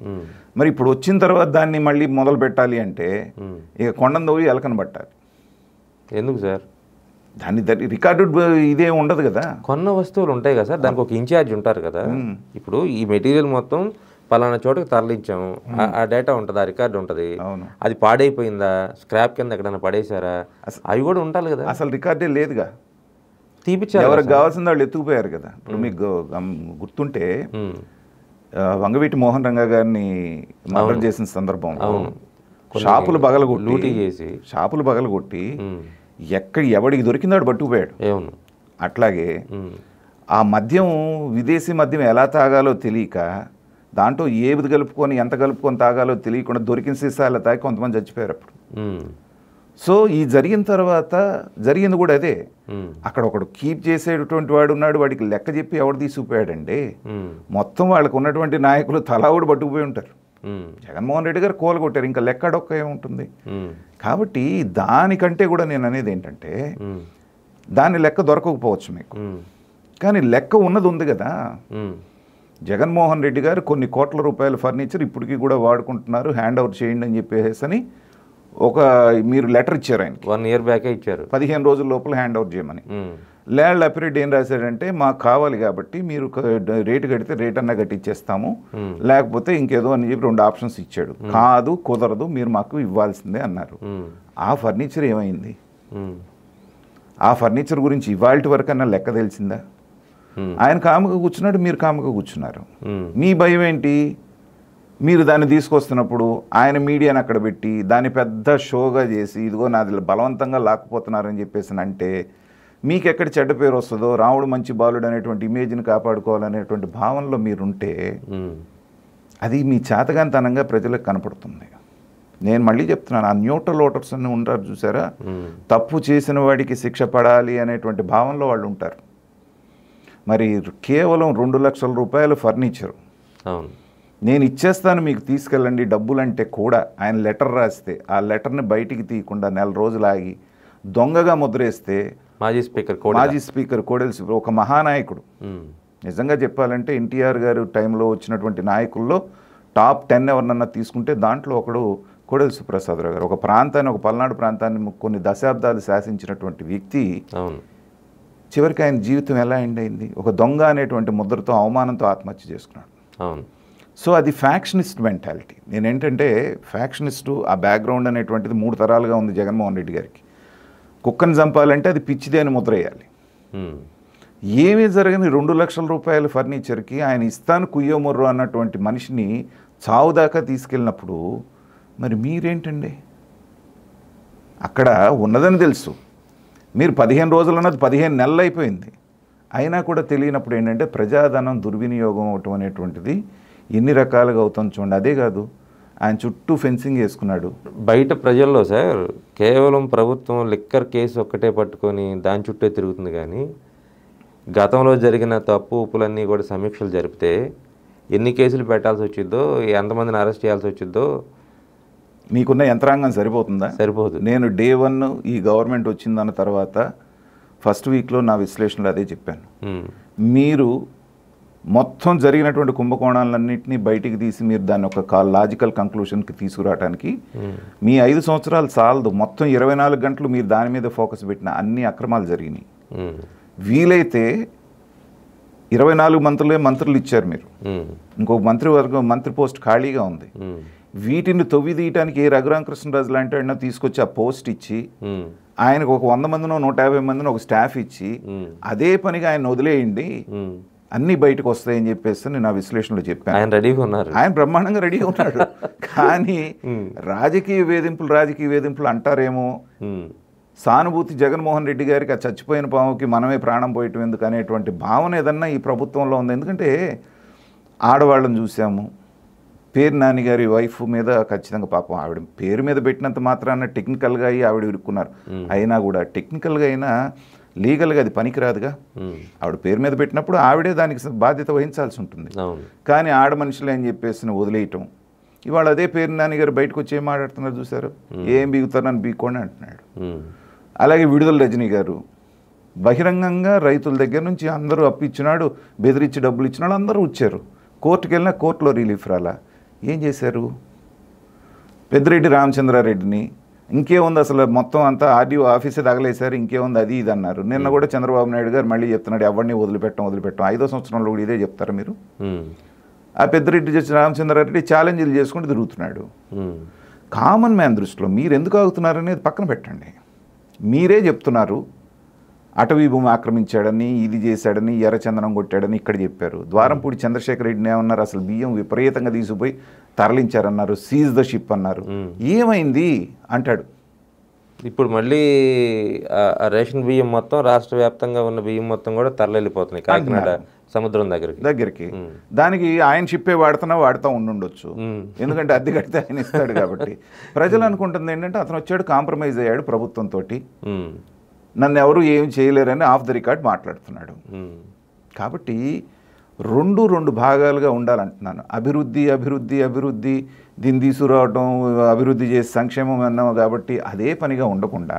మరి ఇప్పుడు వచ్చిన తర్వాత దాన్ని మళ్ళీ మొదలు పెట్టాలి అంటే ఇక కొండను పోయి ఎలకను పట్టాలి. ఎందుకు సార్? దాన్ని రికార్డెడ్ ఇదే ఉండదు కదా. కొన్న వస్తువులు ఉంటాయి కదా సార్, దానికి ఒక ఇన్ఛార్జ్ ఉంటారు కదా. ఇప్పుడు ఈ మెటీరియల్ మొత్తం పలానా చోటుకి తరలించాము, ఆ డేటా ఉంటుంది, ఆ రికార్డు ఉంటుంది. అది పాడైపోయిందా, స్క్రాప్ కింద ఎక్కడైనా పడేసారా, అవి కూడా ఉండాలి కదా. అసలు రికార్డే లేదుగా, తీపిచ్చారు. ఎవరికి కావాల్సింది వాళ్ళు ఎత్తుకుపోయారు కదా. ఇప్పుడు మీకు గుర్తుంటే వంగవీటి మోహన్ రంగా గారిని మర్డర్ చేసిన సందర్భంలో షాపులు పగలగొట్టి ఎవడికి దొరికిందాడు పట్టుకుపోయాడు. అట్లాగే ఆ మద్యం, విదేశీ మద్యం ఎలా తాగాలో తెలియక, దాంట్లో ఏది కలుపుకొని ఎంత కలుపుకొని తాగాలో తెలియకుండా దొరికిన సీసాల తాగి కొంతమంది చచ్చిపోయారు అప్పుడు. సో ఈ జరిగిన తర్వాత జరిగింది కూడా అదే. అక్కడ ఒకడు కీప్ చేసేటటువంటి వాడు ఉన్నాడు, వాడికి లెక్క చెప్పి ఎవడు తీసుకుపోయాడండి. మొత్తం వాళ్ళకు ఉన్నటువంటి నాయకులు తలావుడు పట్టుకుపోయి ఉంటారు. జగన్మోహన్ రెడ్డి గారు కూలగొట్టారు, ఇంకా లెక్కడొక్క ఏముంటుంది. కాబట్టి దానికంటే కూడా నేను అనేది ఏంటంటే, దాని లెక్క దొరకకపోవచ్చు మీకు, కానీ లెక్క ఉన్నది ఉంది కదా. జగన్మోహన్ రెడ్డి గారు కొన్ని కోట్ల రూపాయల ఫర్నిచర్ ఇప్పటికీ కూడా వాడుకుంటున్నారు, హ్యాండ్ ఓవర్ చేయండి అని చెప్పేసి అని మీరు లెటర్ ఇచ్చారు ఆయనకి. 1 year బ్యాక్ ఇచ్చారు, 15 రోజుల లోపల హ్యాండ్ ఓవర్ చేయమని. ల్యాండ్ అపిరెడ్ ఏం రాశాడంటే, మాకు కావాలి కాబట్టి మీరు రేటు కడితే రేట్ అన్నా కట్టిచ్చేస్తాము, లేకపోతే ఇంకేదో అని చెప్పి 2 ఆప్షన్స్ ఇచ్చాడు. కాదు, కుదరదు, మీరు మాకు ఇవ్వాల్సిందే అన్నారు. ఆ ఫర్నిచర్ ఏమైంది? ఆ ఫర్నిచర్ గురించి ఇవాళ వరకన్నా లెక్క తెలిసిందా? ఆయన కాముగా కూర్చున్నాడు, మీరు కాముగా కూర్చున్నారు. మీ భయం ఏంటి? మీరు దాన్ని తీసుకొస్తున్నప్పుడు ఆయన మీడియాని అక్కడ పెట్టి దాన్ని పెద్ద షోగా చేసి, ఇదిగో నాది బలవంతంగా లాక్కుపోతున్నారని చెప్పేసి అంటే మీకు ఎక్కడ చెడ్డ పేరు వస్తుందో, రాముడు మంచి బాలుడు అనేటువంటి ఇమేజ్ని కాపాడుకోవాలనేటువంటి భావనలో మీరుంటే అది మీ చేతగానితనంగా ప్రజలకు కనపడుతుంది. నేను మళ్ళీ చెప్తున్నాను, ఆ న్యూట్రల్ ఓటర్స్ అని ఉంటారు చూసారా, తప్పు చేసిన వాడికి శిక్ష పడాలి అనేటువంటి భావనలో వాళ్ళు ఉంటారు. మరి కేవలం 2 లక్షల రూపాయల ఫర్నిచర్ నేను ఇచ్చేస్తాను మీకు తీసుకెళ్ళండి డబ్బులంటే కూడా ఆయన లెటర్ రాస్తే ఆ లెటర్ని బయటికి తీయకుండా 4 రోజులు ఆగి దొంగగా ముద్రేస్తే మాజీ స్పీకర్ కోడెల శివరాం ఒక మహానాయకుడు. నిజంగా చెప్పాలంటే ఎన్టీఆర్ గారు టైంలో వచ్చినటువంటి నాయకుల్లో టాప్ 10 ఎవరినన్నా తీసుకుంటే దాంట్లో ఒకడు కోడెల సుప్రసాదరావు గారు. ఒక ప్రాంతాన్ని, ఒక పల్నాడు ప్రాంతాన్ని కొన్ని దశాబ్దాలు శాసించినటువంటి వ్యక్తి. చివరికి ఆయన జీవితం ఎలా ఎండ్ అయింది? ఒక దొంగ అనేటువంటి ముద్రతో, అవమానంతో ఆత్మహత్య చేసుకున్నాడు. సో అది ఫ్యాక్షనిస్ట్ మెంటాలిటీ. నేనేంటంటే ఫ్యాక్షనిస్టు ఆ బ్యాక్గ్రౌండ్ అనేటువంటిది 3 తరాలుగా ఉంది జగన్మోహన్ రెడ్డి గారికి. కుక్కను చంపాలంటే అది పిచ్చిదే అని ముద్ర వేయాలి. ఏమీ జరగని 2 లక్షల రూపాయల ఫర్నిచర్కి ఆయన ఇస్తాను కుయ్యో మొర్రో అన్నటువంటి మనిషిని చావు దాకా తీసుకెళ్ళినప్పుడు మరి మీరేంటండి? అక్కడ ఉన్నదని తెలుసు, మీరు 15 రోజులు అన్నది 15 నెలలు అయిపోయింది, అయినా కూడా తెలియనప్పుడు ఏంటంటే ప్రజాధనం దుర్వినియోగం అవటం అనేటువంటిది ఎన్ని రకాలుగా అవుతుంది చూడండి. అదే కాదు, ఆయన చుట్టూ ఫెన్సింగ్ వేసుకున్నాడు. బయట ప్రజల్లో సార్ కేవలం ప్రభుత్వం లిక్కర్ కేసు ఒక్కటే పట్టుకొని దాని చుట్టే తిరుగుతుంది, కానీ గతంలో జరిగిన తప్పు ఉప్పులన్నీ కూడా సమీక్షలు జరిపితే ఎన్ని కేసులు పెట్టాల్సి వచ్చిందో, ఎంతమందిని అరెస్ట్ చేయాల్సి వచ్చిందో మీకున్న యంత్రాంగం సరిపోతుందా? సరిపోదు. నేను డే 1 ఈ గవర్నమెంట్ వచ్చిందన్న తర్వాత ఫస్ట్ వీక్లో నా విశ్లేషణలో అదే చెప్పాను. మీరు మొత్తం జరిగినటువంటి కుంభకోణాలన్నింటినీ బయటికి తీసి మీరు దాన్ని ఒక లాజికల్ కంక్లూషన్కి తీసుకురావడానికి మీ 5 సంవత్సరాలు చాలదు. మొత్తం 24 గంటలు మీరు దాని మీద ఫోకస్ పెట్టిన అన్ని అక్రమాలు జరిగినాయి. వీలైతే 24 మంత్రులు ఇచ్చారు మీరు, ఇంకొక మంత్రి పోస్ట్ ఖాళీగా ఉంది. వీటిని తొవ్వి తీయటానికి ఏ రఘురామకృష్ణరాజు లాంటి ఆయన తీసుకొచ్చి ఆ పోస్ట్ ఇచ్చి ఆయనకు ఒక 100 మందినో 150 మందినో ఒక స్టాఫ్ ఇచ్చి అదే పనిగా ఆయన వదిలేయండి, అన్ని బయటకు వస్తాయని చెప్పేసి నేను ఆ విశ్లేషణలో చెప్పాను. ఆయన బ్రహ్మాండంగా రెడీగా ఉన్నాడు. కానీ రాజకీయ వేధింపులు అంటారేమో, సానుభూతి జగన్మోహన్ రెడ్డి గారికి ఆ చచ్చిపోయిన పాముకి మనమే ప్రాణం పోయటం ఎందుకు అనేటువంటి భావన ఏదన్నా ఈ ప్రభుత్వంలో ఉంది. ఎందుకంటే ఆడవాళ్ళని చూసాము, పేరు నాని గారి వైఫ్ మీద ఖచ్చితంగా పాపం ఆవిడ పేరు మీద పెట్టినంత మాత్రాన టెక్నికల్గా అయ్యి ఆవిడ ఇరుక్కున్నారు. అయినా కూడా టెక్నికల్గా అయినా లీగల్గా అది పనికిరాదుగా. ఆవిడ పేరు మీద పెట్టినప్పుడు ఆవిడే దానికి బాధ్యత వహించాల్సి ఉంటుంది. కానీ ఆడ మనుషులే అని చెప్పేసి వదిలేయటం. ఇవాళ అదే పేరు నాని గారు బయటకు వచ్చి ఏం మాట్లాడుతున్నారు చూసారు, ఏం బీగుతారు నన్ను బీక్కోండి అంటున్నాడు. అలాగే విడుదల రజనీ గారు బహిరంగంగా రైతుల దగ్గర నుంచి అందరూ అప్పు ఇచ్చినాడు, బెదిరించి డబ్బులు ఇచ్చినాడు, అందరూ వచ్చారు. కోర్టుకు వెళ్ళినా కోర్టులో రిలీఫ్ రాలా. ఏం చేశారు? పెద్దిరెడ్డి రామచంద్రారెడ్డిని ఇంకేముంది అసలు మొత్తం అంతా ఆర్డీఓ ఆఫీసే తగలేశారు, ఇంకేముంది అది ఇది అన్నారు. నిన్న కూడా చంద్రబాబు నాయుడు గారు మళ్ళీ చెప్తున్నాడు ఎవరిని వదిలిపెట్టం 5వ సంవత్సరంలో కూడా ఇదే చెప్తారా మీరు? ఆ పెద్దిరెడ్డి రామచంద్రారెడ్డి ఛాలెంజ్లు చేసుకుంటూ తిరుగుతున్నాడు. కామన్ మ్యాన్ దృష్టిలో మీరు ఎందుకు ఆగుతున్నారు అనేది పక్కన పెట్టండి. మీరే చెప్తున్నారు అటవీ భూమి ఆక్రమించాడని, ఇది చేశాడని, ఎర్రచందనం కొట్టాడని ఇక్కడ చెప్పారు. ద్వారంపూడి చంద్రశేఖర్ రెడ్డిని ఏమన్నారు, అసలు బియ్యం విపరీతంగా తీసుకుపోయి తరలించారన్నారు, సీజ్ ద షిప్ అన్నారు. ఏమైంది అంటాడు. ఇప్పుడు మళ్ళీ రేషన్ బియ్యం మొత్తం రాష్ట్ర వ్యాప్తంగా ఉన్న బియ్యం మొత్తం కూడా తరలిపోతున్నాయి కాకినాడ సముద్రం దగ్గరికి. దానికి ఆయన షిప్పే వాడుతూ ఉండుండొచ్చు, ఎందుకంటే అద్దె కడితే ఆయన ఇస్తాడు కాబట్టి. ప్రజలు అనుకుంటుంది ఏంటంటే అతను వచ్చాడు, కాంప్రమైజ్ అయ్యాడు ప్రభుత్వంతో, నన్ను ఎవరు ఏమి చేయలేరని ఆఫ్ ద రికార్డ్ మాట్లాడుతున్నాడు. కాబట్టి రెండు భాగాలుగా ఉండాలంటున్నాను. అభివృద్ధి దీన్ని తీసుకురావడం, అభివృద్ధి చేసి సంక్షేమం అన్నాము కాబట్టి అదే పనిగా ఉండకుండా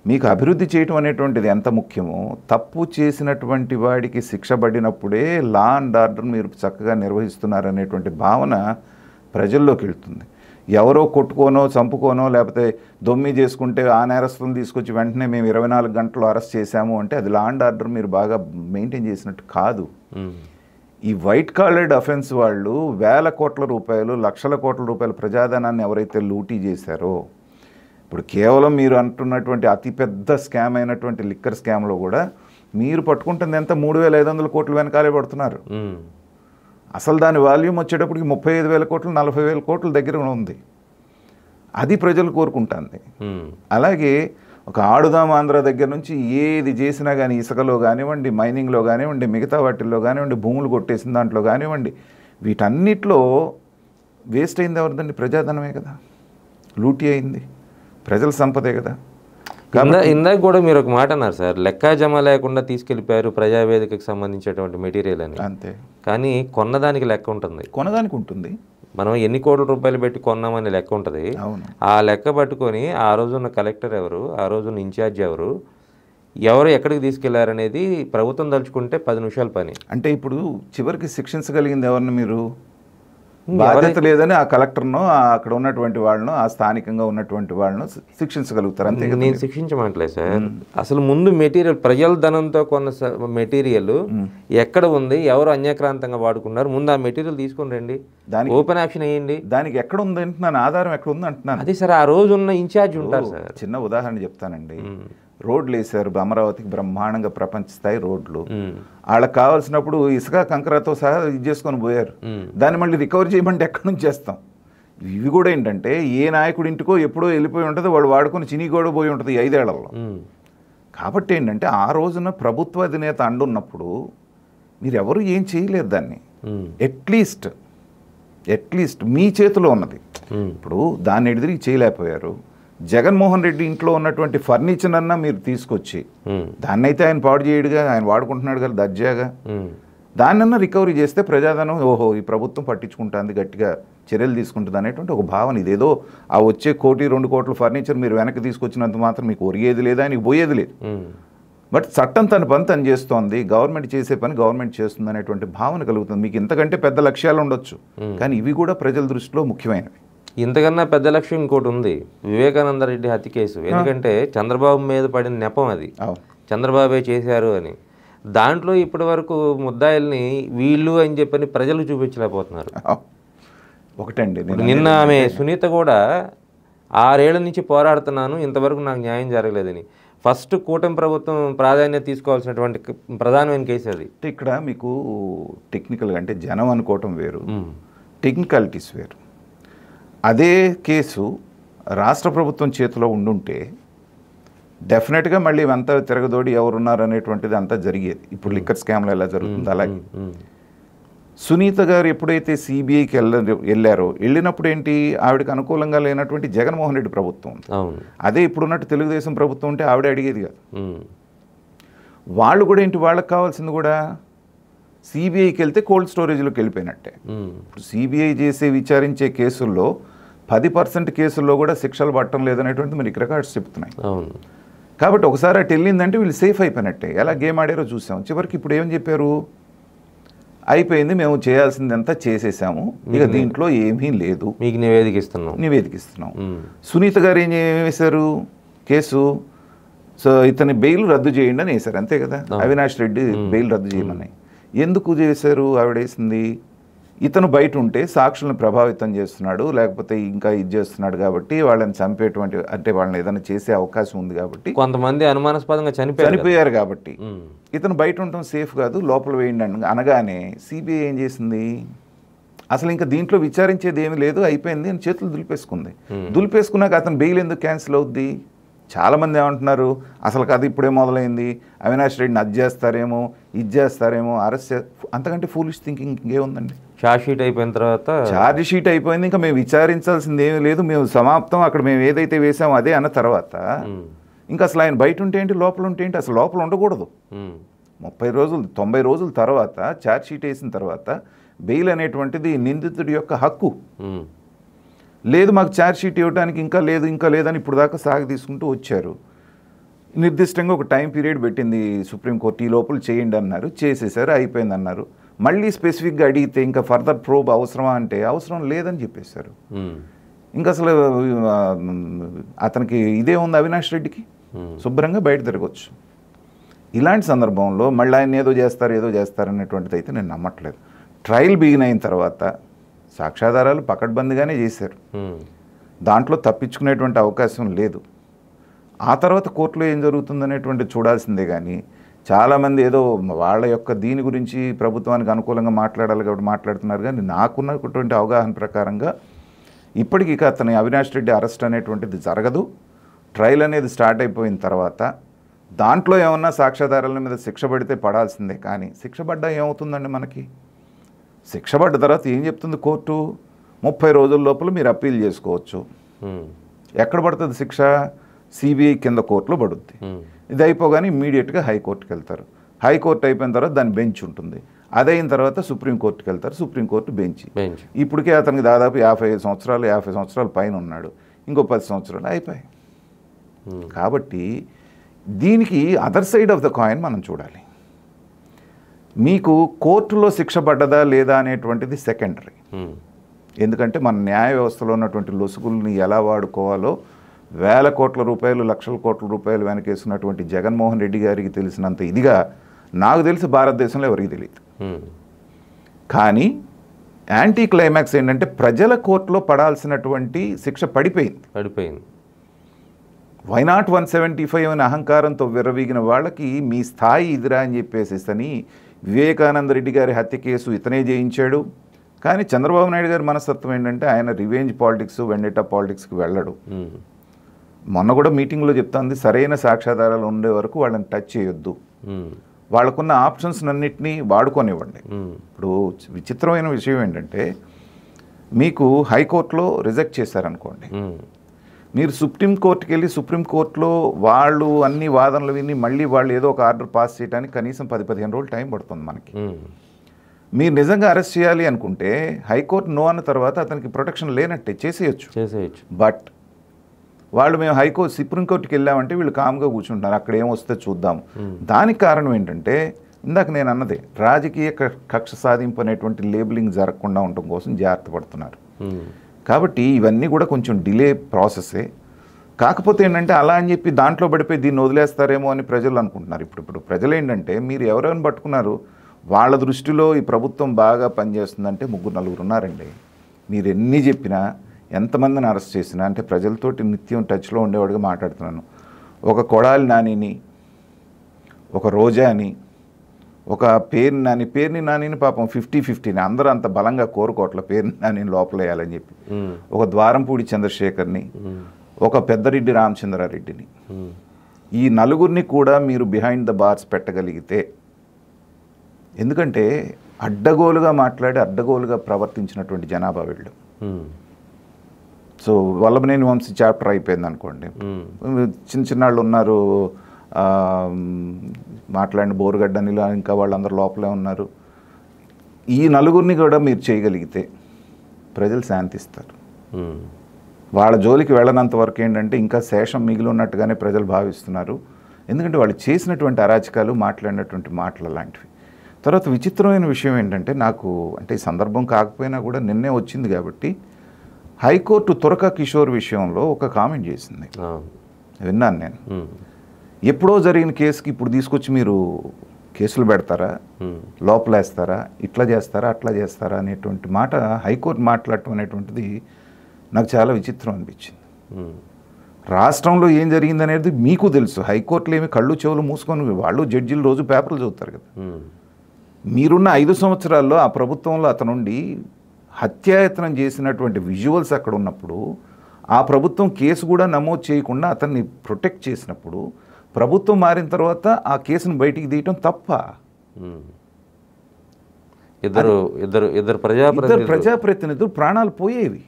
మీకు అభివృద్ధి చేయటం అనేటువంటిది ఎంత ముఖ్యమో, తప్పు చేసినటువంటి వాడికి శిక్ష పడినప్పుడే లా అండ్ ఆర్డర్ మీరు చక్కగా నిర్వహిస్తున్నారనేటువంటి భావన ప్రజల్లోకి వెళ్తుంది. ఎవరో కొట్టుకోనో చంపుకోనో లేకపోతే దొమ్మి చేసుకుంటే ఆ నేరస్తులను తీసుకొచ్చి వెంటనే మేము 24 గంటలు అరెస్ట్ చేశాము అంటే అది లా అండ్ ఆర్డర్ మీరు బాగా మెయింటైన్ చేసినట్టు కాదు. ఈ వైట్ కాలర్డ్ అఫెన్స్ వాళ్ళు వేల కోట్ల రూపాయలు, లక్షల కోట్ల రూపాయల ప్రజాధనాన్ని ఎవరైతే లూటీ చేశారో, ఇప్పుడు కేవలం మీరు అంటున్నటువంటి అతిపెద్ద స్కామ్ అయినటువంటి లిక్కర్ స్కామ్లో కూడా మీరు పట్టుకుంటుంది ఎంత 3,500 కోట్లు వెనకాలే పడుతున్నారు. అసలు దాని వాల్యూమ్ వచ్చేటప్పటికి 35,000 కోట్లు 40,000 కోట్ల దగ్గర ఉంది. అది ప్రజలు కోరుకుంటుంది. అలాగే ఒక ఆడుదాం ఆంధ్ర దగ్గర నుంచి ఏది చేసినా కానీ ఇసుకలో కానివ్వండి, మైనింగ్లో కానివ్వండి, మిగతా వాటిల్లో కానివ్వండి, భూములు కొట్టేసిన దాంట్లో కానివ్వండి, వీటన్నిటిలో వేస్ట్ అయింది ఎవరిదండి? ప్రజాధనమే కదా, లూటీ అయింది, ప్రజల సంపదే కదా. ఇందాక కూడా మీరు ఒక మాట అన్నారు సార్, లెక్కాజమ లేకుండా తీసుకెళ్ళిపోయారు ప్రజావేదికకు సంబంధించినటువంటి మెటీరియల్ అని. అంతే. కానీ కొన్నదానికి లెక్క ఉంటుంది, కొన్నదానికి ఉంటుంది. మనం ఎన్ని కోట్ల రూపాయలు పెట్టి కొన్నామని లెక్క ఉంటుంది. ఆ లెక్క పట్టుకొని ఆ రోజున్న కలెక్టర్ ఎవరు, ఆ రోజున్న ఇన్ఛార్జ్ ఎవరు ఎక్కడికి తీసుకెళ్లారనేది ప్రభుత్వం తలుచుకుంటే 10 నిమిషాల పని. అంటే ఇప్పుడు చివరికి శిక్షించగలిగింది ఎవరిని? మీరు బాధ్యత లేదని ఆ కలెక్టర్ను, అక్కడ ఉన్నటువంటి వాళ్ళను, ఆ స్థానికంగా ఉన్నటువంటి వాళ్ళను శిక్షించగలుగుతారు. అంతే. నేను శిక్షించమంటలేదు సార్. అసలు ముందు మెటీరియల్, ప్రజల ధనంతో కొన్న మెటీరియల్ ఎక్కడ ఉంది, ఎవరు అన్యాక్రాంతంగా వాడుకున్నారు, ముందు ఆ మెటీరియల్ తీసుకుని రండి, దానికి ఓపెన్ యాక్షన్ వేయండి. దానికి ఎక్కడ ఉంది అంటున్నాను, ఆధారం ఎక్కడ ఉంది అంటున్నాను. అది సార్ ఆ రోజు ఉన్న ఇన్ఛార్జ్ ఉంటారు సార్. చిన్న ఉదాహరణ చెప్తానండి. రోడ్లు వేసారు అమరావతికి, బ్రహ్మాండంగా ప్రపంచ స్థాయి రోడ్లు. వాళ్ళకి కావాల్సినప్పుడు ఇసుక కంకరతో సహా ఇది చేసుకొని పోయారు. దాన్ని మళ్ళీ రికవర్ చేయమంటే ఎక్కడి నుంచి చేస్తాం? ఇవి కూడా ఏంటంటే ఏ నాయకుడి ఇంటికో ఎప్పుడో వెళ్ళిపోయి ఉంటుంది, వాడు వాడుకొని చినిగోడ పోయి ఉంటుంది 5 ఏళ్లలో. కాబట్టి ఏంటంటే ఆ రోజున ప్రభుత్వ అధినేత అండున్నప్పుడు మీరు ఎవరు ఏం చేయలేరు దాన్ని. అట్లీస్ట్ మీ చేతిలో ఉన్నది. ఇప్పుడు దాన్ని ఎడిదిరిగి చేయలేకపోయారు. జగన్మోహన్ రెడ్డి ఇంట్లో ఉన్నటువంటి ఫర్నిచర్ అన్నా మీరు తీసుకొచ్చి, దాన్నైతే ఆయన పాడు చేయడుగా, ఆయన వాడుకుంటున్నాడు కదా దర్జాగా, దాన్నన్నా రికవరీ చేస్తే ప్రజాధనం ఓహో ఈ ప్రభుత్వం పట్టించుకుంటుంది, గట్టిగా చర్యలు తీసుకుంటుంది అనేటువంటి ఒక భావన. ఇదేదో ఆ వచ్చే 1-2 కోట్ల ఫర్నిచర్ మీరు వెనక్కి తీసుకొచ్చినంత మాత్రం మీకు ఒరిగేది లేదు, ఆయనకి పోయేది లేదు. బట్ చట్టం తన పని తను చేస్తోంది, గవర్నమెంట్ చేసే పని గవర్నమెంట్ చేస్తుంది అనేటువంటి భావన కలుగుతుంది. మీకు ఇంతకంటే పెద్ద లక్ష్యాలు ఉండొచ్చు, కానీ ఇవి కూడా ప్రజల దృష్టిలో ముఖ్యమైనవి. ఇంతకన్నా పెద్ద లక్ష్యం ఇంకోటి ఉంది, వివేకానంద రెడ్డి హత్య కేసు. ఎందుకంటే చంద్రబాబు మీద పడిన నెపం అది, చంద్రబాబే చేశారు అని. దాంట్లో ఇప్పటి వరకు ముద్దాయిల్ని వీళ్ళు అని చెప్పని ప్రజలు చూపించలేకపోతున్నారు. ఒకటండి, నిన్న ఆమె సునీత కూడా 6 ఏళ్ల నుంచి పోరాడుతున్నాను, ఇంతవరకు నాకు న్యాయం జరగలేదని. ఫస్ట్ కూటమి ప్రభుత్వం ప్రాధాన్యత తీసుకోవాల్సినటువంటి ప్రధానమైన కేసు అది. ఇక్కడ మీకు టెక్నికల్గా అంటే జనం అనుకోవటం వేరు, టెక్నికాలిటీస్ వేరు. అదే కేసు రాష్ట్ర ప్రభుత్వం చేతిలో ఉండుంటే డెఫినెట్గా మళ్ళీ ఇవంతా తిరగదోడి ఎవరున్నారు అనేటువంటిది అంతా జరిగేది. ఇప్పుడు లిక్కర్ స్కామ్లో ఎలా జరుగుతుంది అలాగే. సునీత గారు ఎప్పుడైతే సిబిఐకి వెళ్ళారో, వెళ్ళినప్పుడు ఏంటి, ఆవిడకి అనుకూలంగా లేనటువంటి జగన్మోహన్ రెడ్డి ప్రభుత్వం. అదే ఇప్పుడున్నట్టు తెలుగుదేశం ప్రభుత్వం ఉంటే ఆవిడ అడిగేది కాదు. వాళ్ళు కూడా ఏంటి, వాళ్ళకి కావాల్సింది కూడా సిబిఐకి వెళ్తే కోల్డ్ స్టోరేజ్లోకి వెళ్ళిపోయినట్టే. ఇప్పుడు సిబిఐ విచారించే కేసుల్లో 10% కేసుల్లో కూడా శిక్షలు పట్టడం లేదనేటువంటి మనకి రికార్డ్స్ చెప్తున్నాయి. కాబట్టి ఒకసారి అటు వెళ్ళిందంటే వీళ్ళు సేఫ్ అయిపోయినట్టే. ఎలా గేమ్ ఆడారో చూసాం. చివరికి ఇప్పుడు ఏమని చెప్పారు, అయిపోయింది, మేము చేయాల్సిందంతా చేసేసాము, ఇక దీంట్లో ఏమీ లేదు, మీకు నివేదికిస్తున్నాం. సునీత గారు ఏం వేశారు కేసు, సో ఇతని బెయిల్ రద్దు చేయండి అని వేశారు, అంతే కదా. అవినాష్ రెడ్డి బెయిల్ రద్దు చేయమని ఎందుకు చేశారు, ఆవిడ వేసింది, ఇతను బయట ఉంటే సాక్షులను ప్రభావితం చేస్తున్నాడు, లేకపోతే ఇంకా ఇది చేస్తున్నాడు కాబట్టి వాళ్ళని చంపేటువంటి, అంటే వాళ్ళని ఏదైనా చేసే అవకాశం ఉంది కాబట్టి, కొంతమంది అనుమానాస్పదంగా చనిపోయారు కాబట్టి ఇతను బయట ఉండటం సేఫ్ కాదు, లోపల వేయండి అనగానే సిబిఐ ఏం చేసింది, అసలు ఇంకా దీంట్లో విచారించేది ఏమీ లేదు, అయిపోయింది అని చేతులు దులిపేసుకుంది. దులిపేసుకున్నాక అతను బెయిల్ ఎందుకు క్యాన్సిల్ అవుద్ది? చాలామంది ఏమంటున్నారు, అసలు కథ ఇప్పుడే మొదలైంది, అవినాష్ రెడ్డిని అది చేస్తారేమో, ఇది చేస్తారేమో, అరెస్ట్ అంతకంటే ఫూలిష్ థింకింగ్ ఇంకేముందండి. ఛార్జ్ షీట్ అయిపోయిన తర్వాత, ఛార్జ్ షీట్ అయిపోయింది, ఇంకా మేము విచారించాల్సింది ఏమీ లేదు, మేము సమాప్తం, అక్కడ మేము ఏదైతే వేసామో అదే అన్న తర్వాత ఇంకా అసలు ఆయన బయట ఉంటే ఏంటి, లోపల ఉంటే ఏంటి, అసలు లోపల ఉండకూడదు. 30 రోజులు 90 రోజుల తర్వాత ఛార్జ్ షీట్ వేసిన తర్వాత బెయిల్ అనేటువంటిది నిందితుడి యొక్క హక్కు. లేదు మాకు ఛార్జ్ షీట్ ఇవ్వడానికి ఇంకా లేదని ఇప్పుడు దాకా సాగు తీసుకుంటూ వచ్చారు. నిర్దిష్టంగా ఒక టైం పీరియడ్ పెట్టింది సుప్రీంకోర్టు, ఈ లోపల చేయండి అన్నారు, చేసేసారు, అయిపోయింది అన్నారు. మళ్ళీ స్పెసిఫిక్గా అడిగితే ఇంకా ఫర్దర్ ప్రోబ్ అవసరమా అంటే అవసరం లేదని చెప్పేశారు. ఇంకా అసలు అతనికి ఇదే ఉంది, అవినాష్ రెడ్డికి శుభ్రంగా బయట తిరగవచ్చు. ఇలాంటి సందర్భంలో మళ్ళీ ఆయన ఏదో చేస్తారు అనేటువంటిది అయితే నేను నమ్మట్లేదు. ట్రయల్ బిగిన్ అయిన తర్వాత సాక్ష్యాధారాలు పకడ్బందీగానే చేశారు, దాంట్లో తప్పించుకునేటువంటి అవకాశం లేదు. ఆ తర్వాత కోర్టులో ఏం జరుగుతుందనేటువంటి చూడాల్సిందే. కానీ చాలామంది ఏదో వాళ్ళ యొక్క దీని గురించి ప్రభుత్వానికి అనుకూలంగా మాట్లాడాలి కాబట్టి మాట్లాడుతున్నారు. కానీ నాకున్నటువంటి అవగాహన ప్రకారంగా ఇప్పటికీ ఇక అతని అవినాష్ రెడ్డి అరెస్ట్ అనేటువంటిది జరగదు. ట్రయల్ అనేది స్టార్ట్ అయిపోయిన తర్వాత దాంట్లో ఏమన్నా సాక్ష్యాధారాల మీద శిక్ష పడితే పడాల్సిందే. కానీ శిక్ష పడ్డా ఏమవుతుందండి, మనకి శిక్ష పడ్డ తర్వాత ఏం చెప్తుంది కోర్టు, 30 రోజుల లోపల మీరు అప్పీల్ చేసుకోవచ్చు. ఎక్కడ పడుతుంది శిక్ష, సిబిఐ కింద కోర్టులో పడుద్ది. ఇది అయిపోగానే ఇమ్మీడియట్గా హైకోర్టుకి వెళ్తారు. హైకోర్టు అయిపోయిన తర్వాత దాని బెంచ్ ఉంటుంది. అదైన తర్వాత సుప్రీంకోర్టుకి వెళ్తారు, సుప్రీంకోర్టు బెంచ్. ఇప్పటికే అతనికి దాదాపు 50 సంవత్సరాల పైన ఉన్నాడు, ఇంకో 10 సంవత్సరాలు అయిపోయాయి. కాబట్టి దీనికి other side of the coin మనం చూడాలి. మీకు కోర్టులో శిక్ష పడ్డదా లేదా అనేటువంటిది సెకండరీ. ఎందుకంటే మన న్యాయ వ్యవస్థలో ఉన్నటువంటి లొసుగుల్ని ఎలా వాడుకోవాలో వేల కోట్ల రూపాయలు, లక్షల కోట్ల రూపాయలు వెనకేసినటువంటి జగన్మోహన్ రెడ్డి గారికి తెలిసినంత ఇదిగా నాకు తెలిసి భారతదేశంలో ఎవరికి తెలియదు. కానీ యాంటీ క్లైమాక్స్ ఏంటంటే ప్రజల కోర్టులో పడాల్సినటువంటి శిక్ష పడిపోయింది. వైనాట్ 175 అని అహంకారంతో విర్రవీగిన వాళ్ళకి మీ స్థాయి ఇదిరా అని చెప్పేసి వివేకానంద రెడ్డి గారి హత్య కేసు ఇతనే జయించాడు. కానీ చంద్రబాబు నాయుడు గారి మనస్తత్వం ఏంటంటే ఆయన రివెంజ్ పాలిటిక్స్, వెండేటా పాలిటిక్స్కి వెళ్ళడు. మొన్న కూడా మీటింగ్లో చెప్తాంది, సరైన సాక్ష్యాధారాలు ఉండే వరకు వాళ్ళని టచ్ చేయొద్దు, వాళ్ళకున్న ఆప్షన్స్ అన్నింటినీ వాడుకొనివ్వండి. ఇప్పుడు విచిత్రమైన విషయం ఏంటంటే మీకు హైకోర్టులో రిజెక్ట్ చేశారనుకోండి, మీరు సుప్రీంకోర్టుకి వెళ్ళి సుప్రీంకోర్టులో వాళ్ళు అన్ని వాదనలు విని మళ్ళీ వాళ్ళు ఏదో ఒక ఆర్డర్ పాస్ చేయడానికి కనీసం 10-15 రోజులు టైం పడుతుంది మనకి. మీరు నిజంగా అరెస్ట్ చేయాలి అనుకుంటే హైకోర్టు నో అన్న తర్వాత అతనికి ప్రొటెక్షన్ లేనట్టే చేసేయచ్చు. బట్ వాళ్ళు మేము సుప్రీంకోర్టుకి వెళ్ళామంటే వీళ్ళు కామ్గా కూర్చుంటున్నారు, అక్కడ ఏమొస్తే చూద్దాం. దానికి కారణం ఏంటంటే ఇందాక నేను అన్నదే, రాజకీయ కక్ష సాధింపు అనేటువంటి లేబులింగ్ జరగకుండా ఉండటం కోసం జాగ్రత్త పడుతున్నారు. కాబట్టి ఇవన్నీ కూడా కొంచెం డిలే ప్రాసెసే. కాకపోతే ఏంటంటే అలా అని చెప్పి దాంట్లో పడిపోయి దీన్ని వదిలేస్తారేమో అని ప్రజలు అనుకుంటున్నారు. ఇప్పుడు ప్రజలు ఏంటంటే మీరు ఎవరైనా పట్టుకున్నారు, వాళ్ళ దృష్టిలో ఈ ప్రభుత్వం బాగా పనిచేస్తుందంటే 3-4 ఉన్నారండి. మీరు ఎన్ని చెప్పినా, ఎంతమందిని అరెస్ట్ చేసినా, అంటే ప్రజలతోటి నిత్యం టచ్లో ఉండేవాడిగా మాట్లాడుతున్నాను. ఒక కొడాలి నానిని, ఒక రోజాని, ఒక పేర్ని నానిని పాపం 50-50 అందరూ అంత బలంగా కోరుకోవట్ల పేర్ని నానిని లోపలేయాలని చెప్పి, ఒక ద్వారంపూడి చంద్రశేఖర్ని, ఒక పెద్దరెడ్డి రామచంద్రారెడ్డిని, ఈ 4 కూడా మీరు బిహైండ్ ద బార్స్ పెట్టగలిగితే, ఎందుకంటే అడ్డగోలుగా మాట్లాడి అడ్డగోలుగా ప్రవర్తించినటువంటి జనాభా వీళ్ళు. సో వల్లభనేని వంశీ చాప్టర్ అయిపోయింది అనుకోండి, చిన్నాళ్ళు ఉన్నారు మాట్లాడిన బోరుగడ్డని, ఇంకా వాళ్ళందరూ లోపలే ఉన్నారు. ఈ 4 కూడా మీరు చేయగలిగితే ప్రజలు శాంతిస్తారు. వాళ్ళ జోలికి వెళ్ళనంత వరకు ఏంటంటే ఇంకా శేషం మిగిలి ఉన్నట్టుగానే ప్రజలు భావిస్తున్నారు. ఎందుకంటే వాళ్ళు చేసినటువంటి అరాచకాలు, మాట్లాడినటువంటి మాటలు లాంటివి. తర్వాత విచిత్రమైన విషయం ఏంటంటే, నాకు అంటే ఈ సందర్భం కాకపోయినా కూడా నిన్నే వచ్చింది కాబట్టి, హైకోర్టు తురక కిషోర్ విషయంలో ఒక కామెంట్ చేసింది, విన్నాను నేను. ఎప్పుడో జరిగిన కేసుకి ఇప్పుడు తీసుకొచ్చి మీరు కేసులు పెడతారా, లోపలేస్తారా, ఇట్లా చేస్తారా, అట్లా చేస్తారా అనేటువంటి మాట హైకోర్టు మాట్లాడటం అనేటువంటిది నాకు చాలా విచిత్రం అనిపించింది. రాష్ట్రంలో ఏం జరిగింది అనేది మీకు తెలుసు. హైకోర్టులో ఏమి కళ్ళు చెవులు మూసుకొని వాళ్ళు జడ్జిలు రోజు పేపర్లు చదువుతారు కదా. మీరున్న 5 సంవత్సరాల్లో ఆ ప్రభుత్వంలో అతనుండి హత్యాయత్నం చేసినటువంటి విజువల్స్ అక్కడ ఉన్నప్పుడు, ఆ ప్రభుత్వం కేసు కూడా నమోదు చేయకుండా అతన్ని ప్రొటెక్ట్ చేసినప్పుడు, ప్రభుత్వం మారిన తర్వాత ఆ కేసును బయటికి తీయటం తప్ప? ఇద్దరు ప్రజాప్రతినిధులు ప్రాణాలు పోయేవి.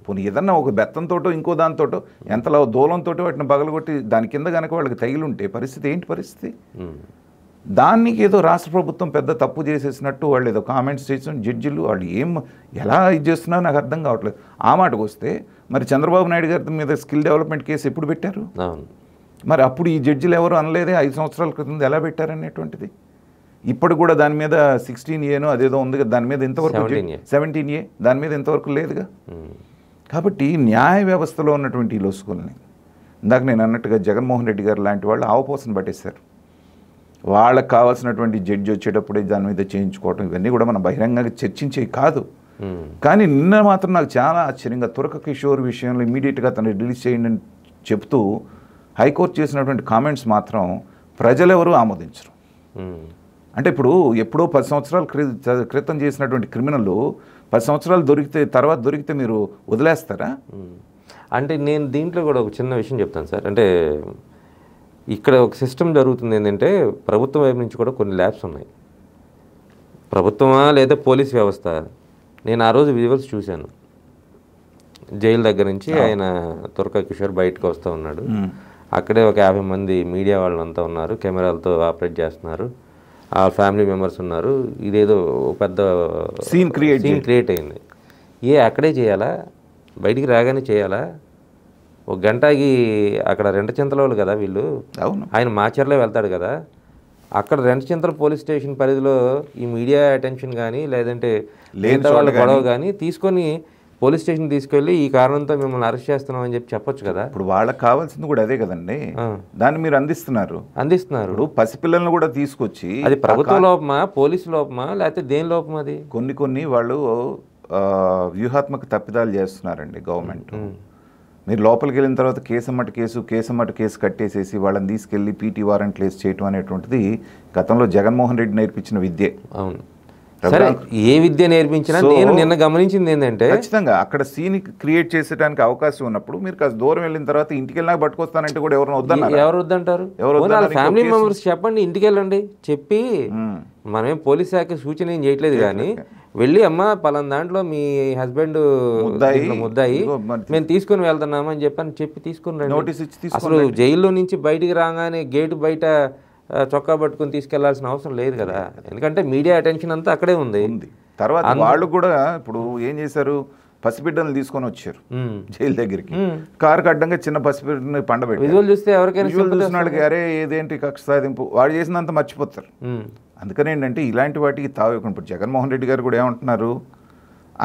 పోనీ ఏదన్నా ఒక బెత్తంతోటో ఇంకో దానితోటో ఎంతలో దూలంతో వాటిని పగలగొట్టి దాని కింద కనుక వాళ్ళకి తగిలుంటే పరిస్థితి ఏంటి పరిస్థితి? దానికి ఏదో రాష్ట్ర ప్రభుత్వం పెద్ద తప్పు చేసేసినట్టు వాళ్ళు ఏదో కామెంట్స్ చేసిన జడ్జిలు వాళ్ళు ఎలా ఇది చేస్తున్నారో నాకు అర్థం కావట్లేదు. ఆ మాటకు వస్తే మరి చంద్రబాబు నాయుడు గారి మీద స్కిల్ డెవలప్మెంట్ కేసు ఎప్పుడు పెట్టారు? మరి అప్పుడు ఈ జడ్జిలు ఎవరు అనలేదే 5 సంవత్సరాల క్రితం ఎలా పెట్టారనేటువంటిది. ఇప్పుడు కూడా దాని మీద 16A అదేదో ఉంది కదా, దాని మీద ఇంతవరకు 17A దాని మీద ఇంతవరకు లేదుగా. కాబట్టి న్యాయ వ్యవస్థలో ఉన్నటువంటి ఈ లొసుగుల్ని ఇందాక నేను అన్నట్టుగా జగన్మోహన్ రెడ్డి గారు లాంటి వాళ్ళు ఆవపోసన పట్టేశారు. వాళ్ళకి కావాల్సినటువంటి జడ్జి వచ్చేటప్పుడే దాని మీద చేయించుకోవటం, ఇవన్నీ కూడా మనం బహిరంగంగా చర్చించేవి కాదు. కానీ నిన్న మాత్రం నాకు చాలా ఆశ్చర్యంగా తురక కిషోర్ విషయంలో ఇమీడియట్గా తను రిలీజ్ చేయండి అని చెప్తూ హైకోర్టు చేసినటువంటి కామెంట్స్ మాత్రం ప్రజలెవరూ ఆమోదించరు. అంటే ఇప్పుడు ఎప్పుడో 10 సంవత్సరాల క్రితం చేసినటువంటి క్రిమినల్ 10 సంవత్సరాలు తర్వాత దొరికితే మీరు వదిలేస్తారా? అంటే నేను దీంట్లో కూడా ఒక చిన్న విషయం చెప్తాను సార్. అంటే ఇక్కడ ఒక సిస్టమ్ జరుగుతుంది ఏంటంటే, ప్రభుత్వం వైపు నుంచి కూడా కొన్ని ల్యాబ్స్ ఉన్నాయి. ప్రభుత్వమా లేదా పోలీస్ వ్యవస్థ, నేను ఆ రోజు విజువల్స్ చూశాను. జైలు దగ్గర నుంచి ఆయన తురక కిషోర్ బయటకు వస్తూ ఉన్నాడు. అక్కడే ఒక 50 మంది మీడియా వాళ్ళంతా ఉన్నారు, కెమెరాలతో ఆపరేట్ చేస్తున్నారు, ఆ ఫ్యామిలీ మెంబర్స్ ఉన్నారు. ఇదేదో పెద్ద సీన్ క్రియేట్ అయింది. అక్కడే చేయాలా, బయటికి రాగానే చేయాలా? ఒక గంటకి అక్కడ రెంటచింతల కదా వీళ్ళు. ఆయన మాచర్లో వెళ్తాడు కదా, అక్కడ రెంటచింతల పోలీస్ స్టేషన్ పరిధిలో ఈ మీడియా అటెన్షన్ కానీ లేదంటే లేదా వాళ్ళ గొడవ కానీ తీసుకొని పోలీస్ స్టేషన్ తీసుకెళ్ళి ఈ కారణంతో మిమ్మల్ని అరెస్ట్ చేస్తున్నాం అని చెప్పొచ్చు కదా. ఇప్పుడు వాళ్ళకి కావాల్సింది కూడా అదే కదండి, దాన్ని మీరు అందిస్తున్నారు. ఇప్పుడు పసిపిల్లలను కూడా తీసుకొచ్చి, అది ప్రభుత్వ లోపమా, పోలీసు లోపమా, లేకపోతే దేని లోపమా? అది కొన్ని వాళ్ళు వ్యూహాత్మక తప్పిదాలు చేస్తున్నారండి గవర్నమెంట్. మీరు లోపలికి వెళ్ళిన తర్వాత కేసమ్మటి కేసు కట్టేసేసి వాళ్ళని తీసుకెళ్ళి పీటీ వారెంట్లు వేసి చేయటం అనేటువంటిది గతంలో జగన్మోహన్ రెడ్డి నేర్పించిన విద్యే. అవును, సరే, ఏ విద్య నేర్పించినా నేను నిన్న గమనించింది ఏంటంటే, ఖచ్చితంగా అక్కడ సీన్ క్రియేట్ చేసేటానికి అవకాశం ఉన్నప్పుడు మీరు కాస్త దూరం వెళ్ళిన తర్వాత ఇంటికి వెళ్ళినా పట్టుకొస్తానంటే కూడా ఎవరు వద్దంటారు? ఫ్యామిలీ మెంబర్స్ చెప్పండి, ఇంటికి వెళ్ళండి చెప్పి, మనమేం పోలీస్ శాఖ సూచన ఏం చేయట్లేదు కానీ వెళ్ళి అమ్మ పలానా దాంట్లో మీ హస్బెండ్ ముద్దాయి మేము తీసుకుని వెళ్తున్నామని చెప్పి తీసుకుని రండి. అసలు జైల్లో నుంచి బయటికి రాగానే గేటు బయట చొక్కా పట్టుకుని తీసుకెళ్లాల్సిన అవసరం లేదు కదా, ఎందుకంటే మీడియా అటెన్షన్ అంతా అక్కడే ఉంది. తర్వాత వాళ్ళు కూడా ఇప్పుడు ఏం చేశారు, పసిబిడ్డను తీసుకొని వచ్చారు జైలు దగ్గరికి. కారుకి అడ్డంగా చిన్న పసిబిడ్డని పండబెట్టారు. విజువల్ చూస్తే ఎవరికైనా విజువల్ చూసిన వాళ్ళకి అరే ఏదేంటి కక్ష సాధింపు వాడు చేసినంత మర్చిపోతారు. అందుకని ఏంటంటే ఇలాంటి వాటికి తావేకుండా ఇప్పుడు జగన్మోహన్ రెడ్డి గారు కూడా ఏమంటున్నారు,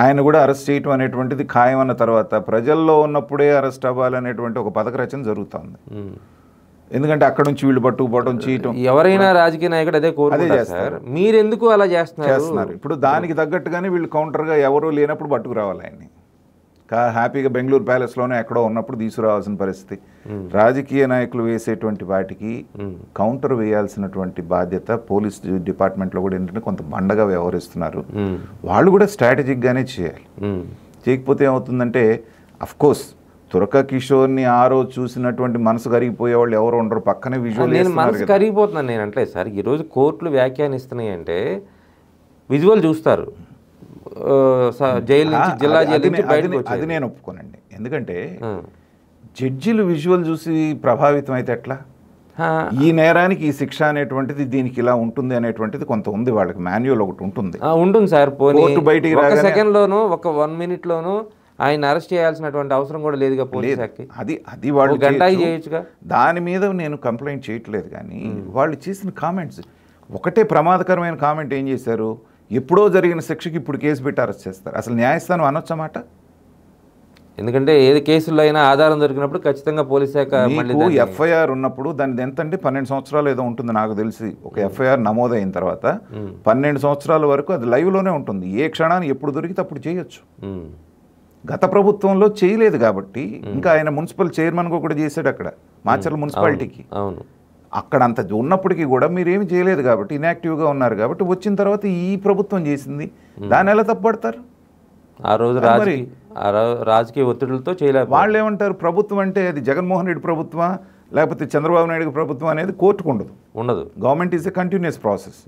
ఆయన కూడా అరెస్ట్ చేయటం అనేటువంటిది ఖాయం అన్న తర్వాత ప్రజల్లో ఉన్నప్పుడే అరెస్ట్ అవ్వాలనేటువంటి ఒక పథక రచన జరుగుతుంది. ఎందుకంటే అక్కడ నుంచి వీళ్ళు పట్టుకుపోవడం చేయటం ఎవరైనా రాజకీయ నాయకుడు అదే కోరుకుంటారు సార్. మీరు ఎందుకు అలా చేస్తున్నారు? ఇప్పుడు దానికి తగ్గట్టుగానే వీళ్ళు కౌంటర్గా ఎవరూ లేనప్పుడు పట్టుకురావాలి ఆయన్ని. హ్యాపీగా బెంగళూరు ప్యాలెస్లోనే ఎక్కడో ఉన్నప్పుడు తీసుకురావాల్సిన పరిస్థితి. రాజకీయ నాయకులు వేసేటువంటి వాటికి కౌంటర్ వేయాల్సినటువంటి బాధ్యత పోలీస్ డిపార్ట్మెంట్లో కూడా ఏంటంటే కొంత బండగా వ్యవహరిస్తున్నారు. వాళ్ళు కూడా స్ట్రాటజిక్గానే చేయాలి. చేయకపోతే ఏమవుతుందంటే అఫ్కోర్స్ తురక కిషోర్ని ఆ రోజు చూసినటువంటి మనసు కరిగిపోయే వాళ్ళు ఎవరు ఉండరు. పక్కనే విజువల్ మనసు కరిగిపోతున్నాను నేను అంటే సార్, ఈరోజు కోర్టులు వ్యాఖ్యానిస్తున్నాయి అంటే విజువల్ చూస్తారు. జైలు నుంచి జిల్లా జైలు నుంచి బయటకు అది నేను ఒప్పుకోనండి. ఎందుకంటే జడ్జిలు విజువల్ చూసి ప్రభావితం అయితే ఎట్లా? ఈ నేరానికి ఈ శిక్ష అనేటువంటిది దీనికి ఇలా ఉంటుంది అనేటువంటిది కొంత ఉంది, వాళ్ళకి మాన్యువల్ ఒకటి ఉంటుంది సార్. పోనీ బయటికి ఒక సెకండ్లోనూ ఒక 1 మినిట్లోనూ ఆయన అరెస్ట్ చేయాల్సినటువంటి అవసరం కూడా లేదుగా పోలీసుకి. అది వాళ్ళు గంట చేయొచ్చుగా. దాని మీద నేను కంప్లైంట్ చేయట్లేదు, కానీ వాళ్ళు చేసిన కామెంట్స్ ఒకటే ప్రమాదకరమైన కామెంట్ ఏం చేశారు, ఎప్పుడో జరిగిన శిక్షకి ఇప్పుడు కేసు పెట్టి అరెస్ట్ చేస్తారు. అసలు న్యాయస్థానం అనొచ్చమాట? ఎందుకంటే ఏది కేసుల్లో అయినా ఆధారం దొరికినప్పుడు ఖచ్చితంగా పోలీస్ శాఖ ఎఫ్ఐఆర్ ఉన్నప్పుడు దాని ఎంత అంటే 12 సంవత్సరాలు ఏదో ఉంటుంది నాకు తెలిసి. ఒక ఎఫ్ఐఆర్ నమోదైన తర్వాత 12 సంవత్సరాల వరకు అది లైవ్లోనే ఉంటుంది. ఏ క్షణాన్ని ఎప్పుడు దొరికితే అప్పుడు చేయొచ్చు. గత ప్రభుత్వంలో చేయలేదు కాబట్టి ఇంకా ఆయన మున్సిపల్ చైర్మన్గా కూడా చేశాడు అక్కడ మాచర్ల మున్సిపాలిటీకి. అవును, అక్కడ అంత ఉన్నప్పటికీ కూడా మీరేమి చేయలేదు కాబట్టి ఇన్యాక్టివ్గా ఉన్నారు కాబట్టి వచ్చిన తర్వాత ఈ ప్రభుత్వం చేసింది, దాన్ని ఎలా తప్పబడతారు? ఆ రోజు రాజకీయ ఒత్తిడులతో చేయలేదు. వాళ్ళు ఏమంటారు, ప్రభుత్వం అంటే అది జగన్మోహన్ రెడ్డి ప్రభుత్వమా లేకపోతే చంద్రబాబు నాయుడు ప్రభుత్వం అనేది కోర్టుకు ఉండదు. Government is a continuous process.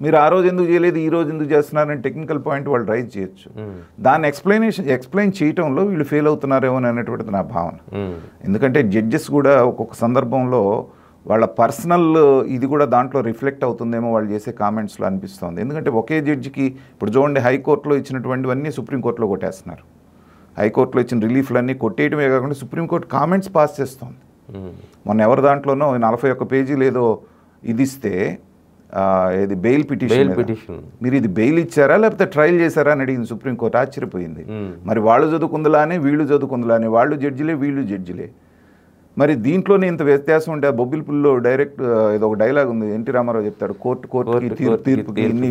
మీరు ఆ రోజు ఎందుకు చేయలేదు, ఈ రోజు ఎందుకు చేస్తున్నారని టెక్నికల్ పాయింట్ వాళ్ళు రైజ్ చేయొచ్చు. దాన్ని ఎక్స్ప్లెయిన్ చేయటంలో వీళ్ళు ఫెయిల్ అవుతున్నారేమో అనేటువంటిది నా భావన. ఎందుకంటే జడ్జెస్ కూడా ఒక్కొక్క సందర్భంలో వాళ్ళ పర్సనల్ ఇది కూడా దాంట్లో రిఫ్లెక్ట్ అవుతుందేమో వాళ్ళు చేసే కామెంట్స్లో అనిపిస్తుంది. ఎందుకంటే ఒకే జడ్జికి ఇప్పుడు చూడండి, హైకోర్టులో ఇచ్చినటువంటివన్నీ సుప్రీంకోర్టులో కొట్టేస్తున్నారు. హైకోర్టులో ఇచ్చిన రిలీఫ్లన్నీ కొట్టేయటమే కాకుండా సుప్రీంకోర్టు కామెంట్స్ పాస్ చేస్తుంది. మొన్న ఎవరి దాంట్లోనో 41 పేజీలు ఏదో ఇది ఇస్తే ఇది బెయిల్ పిటిషన్, మీరు ఇది బెయిల్ ఇచ్చారా లేకపోతే ట్రయల్ చేశారా అని అడిగింది సుప్రీంకోర్టు. ఆశ్చర్యపోయింది. మరి వాళ్ళు చదువుకుందిలానే వీళ్ళు చదువుకుందిలానే, వాళ్ళు జడ్జిలే వీళ్ళు జడ్జిలే. మరి దీంట్లోనే ఇంత వ్యత్యాసం ఉంటే ఆ బొబ్బిలిపుల్లో డైరెక్ట్ ఏదో ఒక డైలాగ్ ఉంది, ఎన్టీ రామారావు చెప్తాడు, కోర్టుకి తీర్పుకి ఎన్ని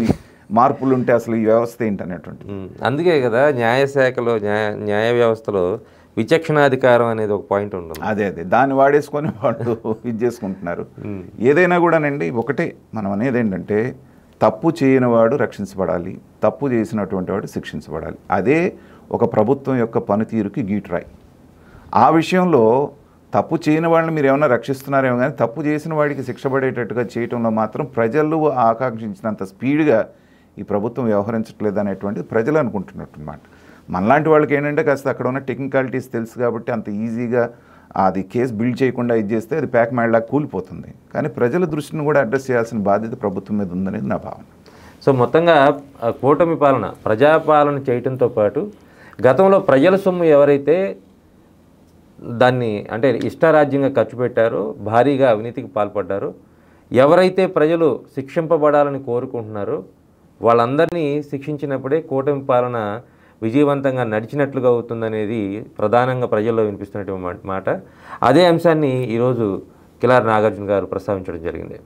మార్పులు ఉంటే అసలు ఈ వ్యవస్థ ఏంటనేటువంటి. అందుకే కదా న్యాయశాఖలో న్యాయ వ్యవస్థలో విచక్షణాధికారం అనేది ఒక పాయింట్ ఉంటుంది. అదే దాన్ని వాడేసుకొని వాళ్ళు ఇది చేసుకుంటున్నారు. ఏదైనా కూడానండి ఒకటే మనం అనేది ఏంటంటే, తప్పు చేయని వాడు రక్షించబడాలి, తప్పు చేసినటువంటి వాడు శిక్షించబడాలి. అదే ఒక ప్రభుత్వం యొక్క పనితీరుకి గీటురాయి. ఆ విషయంలో తప్పు చేయని వాళ్ళని మీరు ఏమైనా రక్షిస్తున్నారేమో కానీ తప్పు చేసిన వాడికి శిక్ష పడేటట్టుగా చేయటంలో మాత్రం ప్రజలు ఆకాంక్షించినంత స్పీడ్గా ఈ ప్రభుత్వం వ్యవహరించట్లేదు అనేటువంటిది ప్రజలు అనుకుంటున్నట్టు అనమాట. మనలాంటి వాళ్ళకి ఏంటంటే కాస్త అక్కడ ఉన్న టెక్నికాలిటీస్ తెలుసు కాబట్టి అంత ఈజీగా అది కేసు బిల్డ్ చేయకుండా ఇది చేస్తే అది ప్యాక్ మ్యాడ్లా కూలిపోతుంది. కానీ ప్రజల దృష్టిని కూడా అడ్రస్ చేయాల్సిన బాధ్యత ప్రభుత్వం మీద ఉందనేది నా భావన. సో మొత్తంగా కూటమి పాలన ప్రజాపాలన చేయడంతో పాటు గతంలో ప్రజల సొమ్ము ఎవరైతే దాన్ని అంటే ఇష్టారాజ్యంగా ఖర్చు పెట్టారో, భారీగా అవినీతికి పాల్పడ్డారో, ఎవరైతే ప్రజలు శిక్షింపబడాలని కోరుకుంటున్నారో వాళ్ళందరినీ శిక్షించినప్పుడే కూటమి పాలన విజయవంతంగా నడిచినట్లుగా అవుతుందనేది ప్రధానంగా ప్రజల్లో వినిపిస్తున్నటువంటి మాట. అదే అంశాన్ని ఈరోజు కిలారి నాగార్జున గారు ప్రస్తావించడం జరిగింది.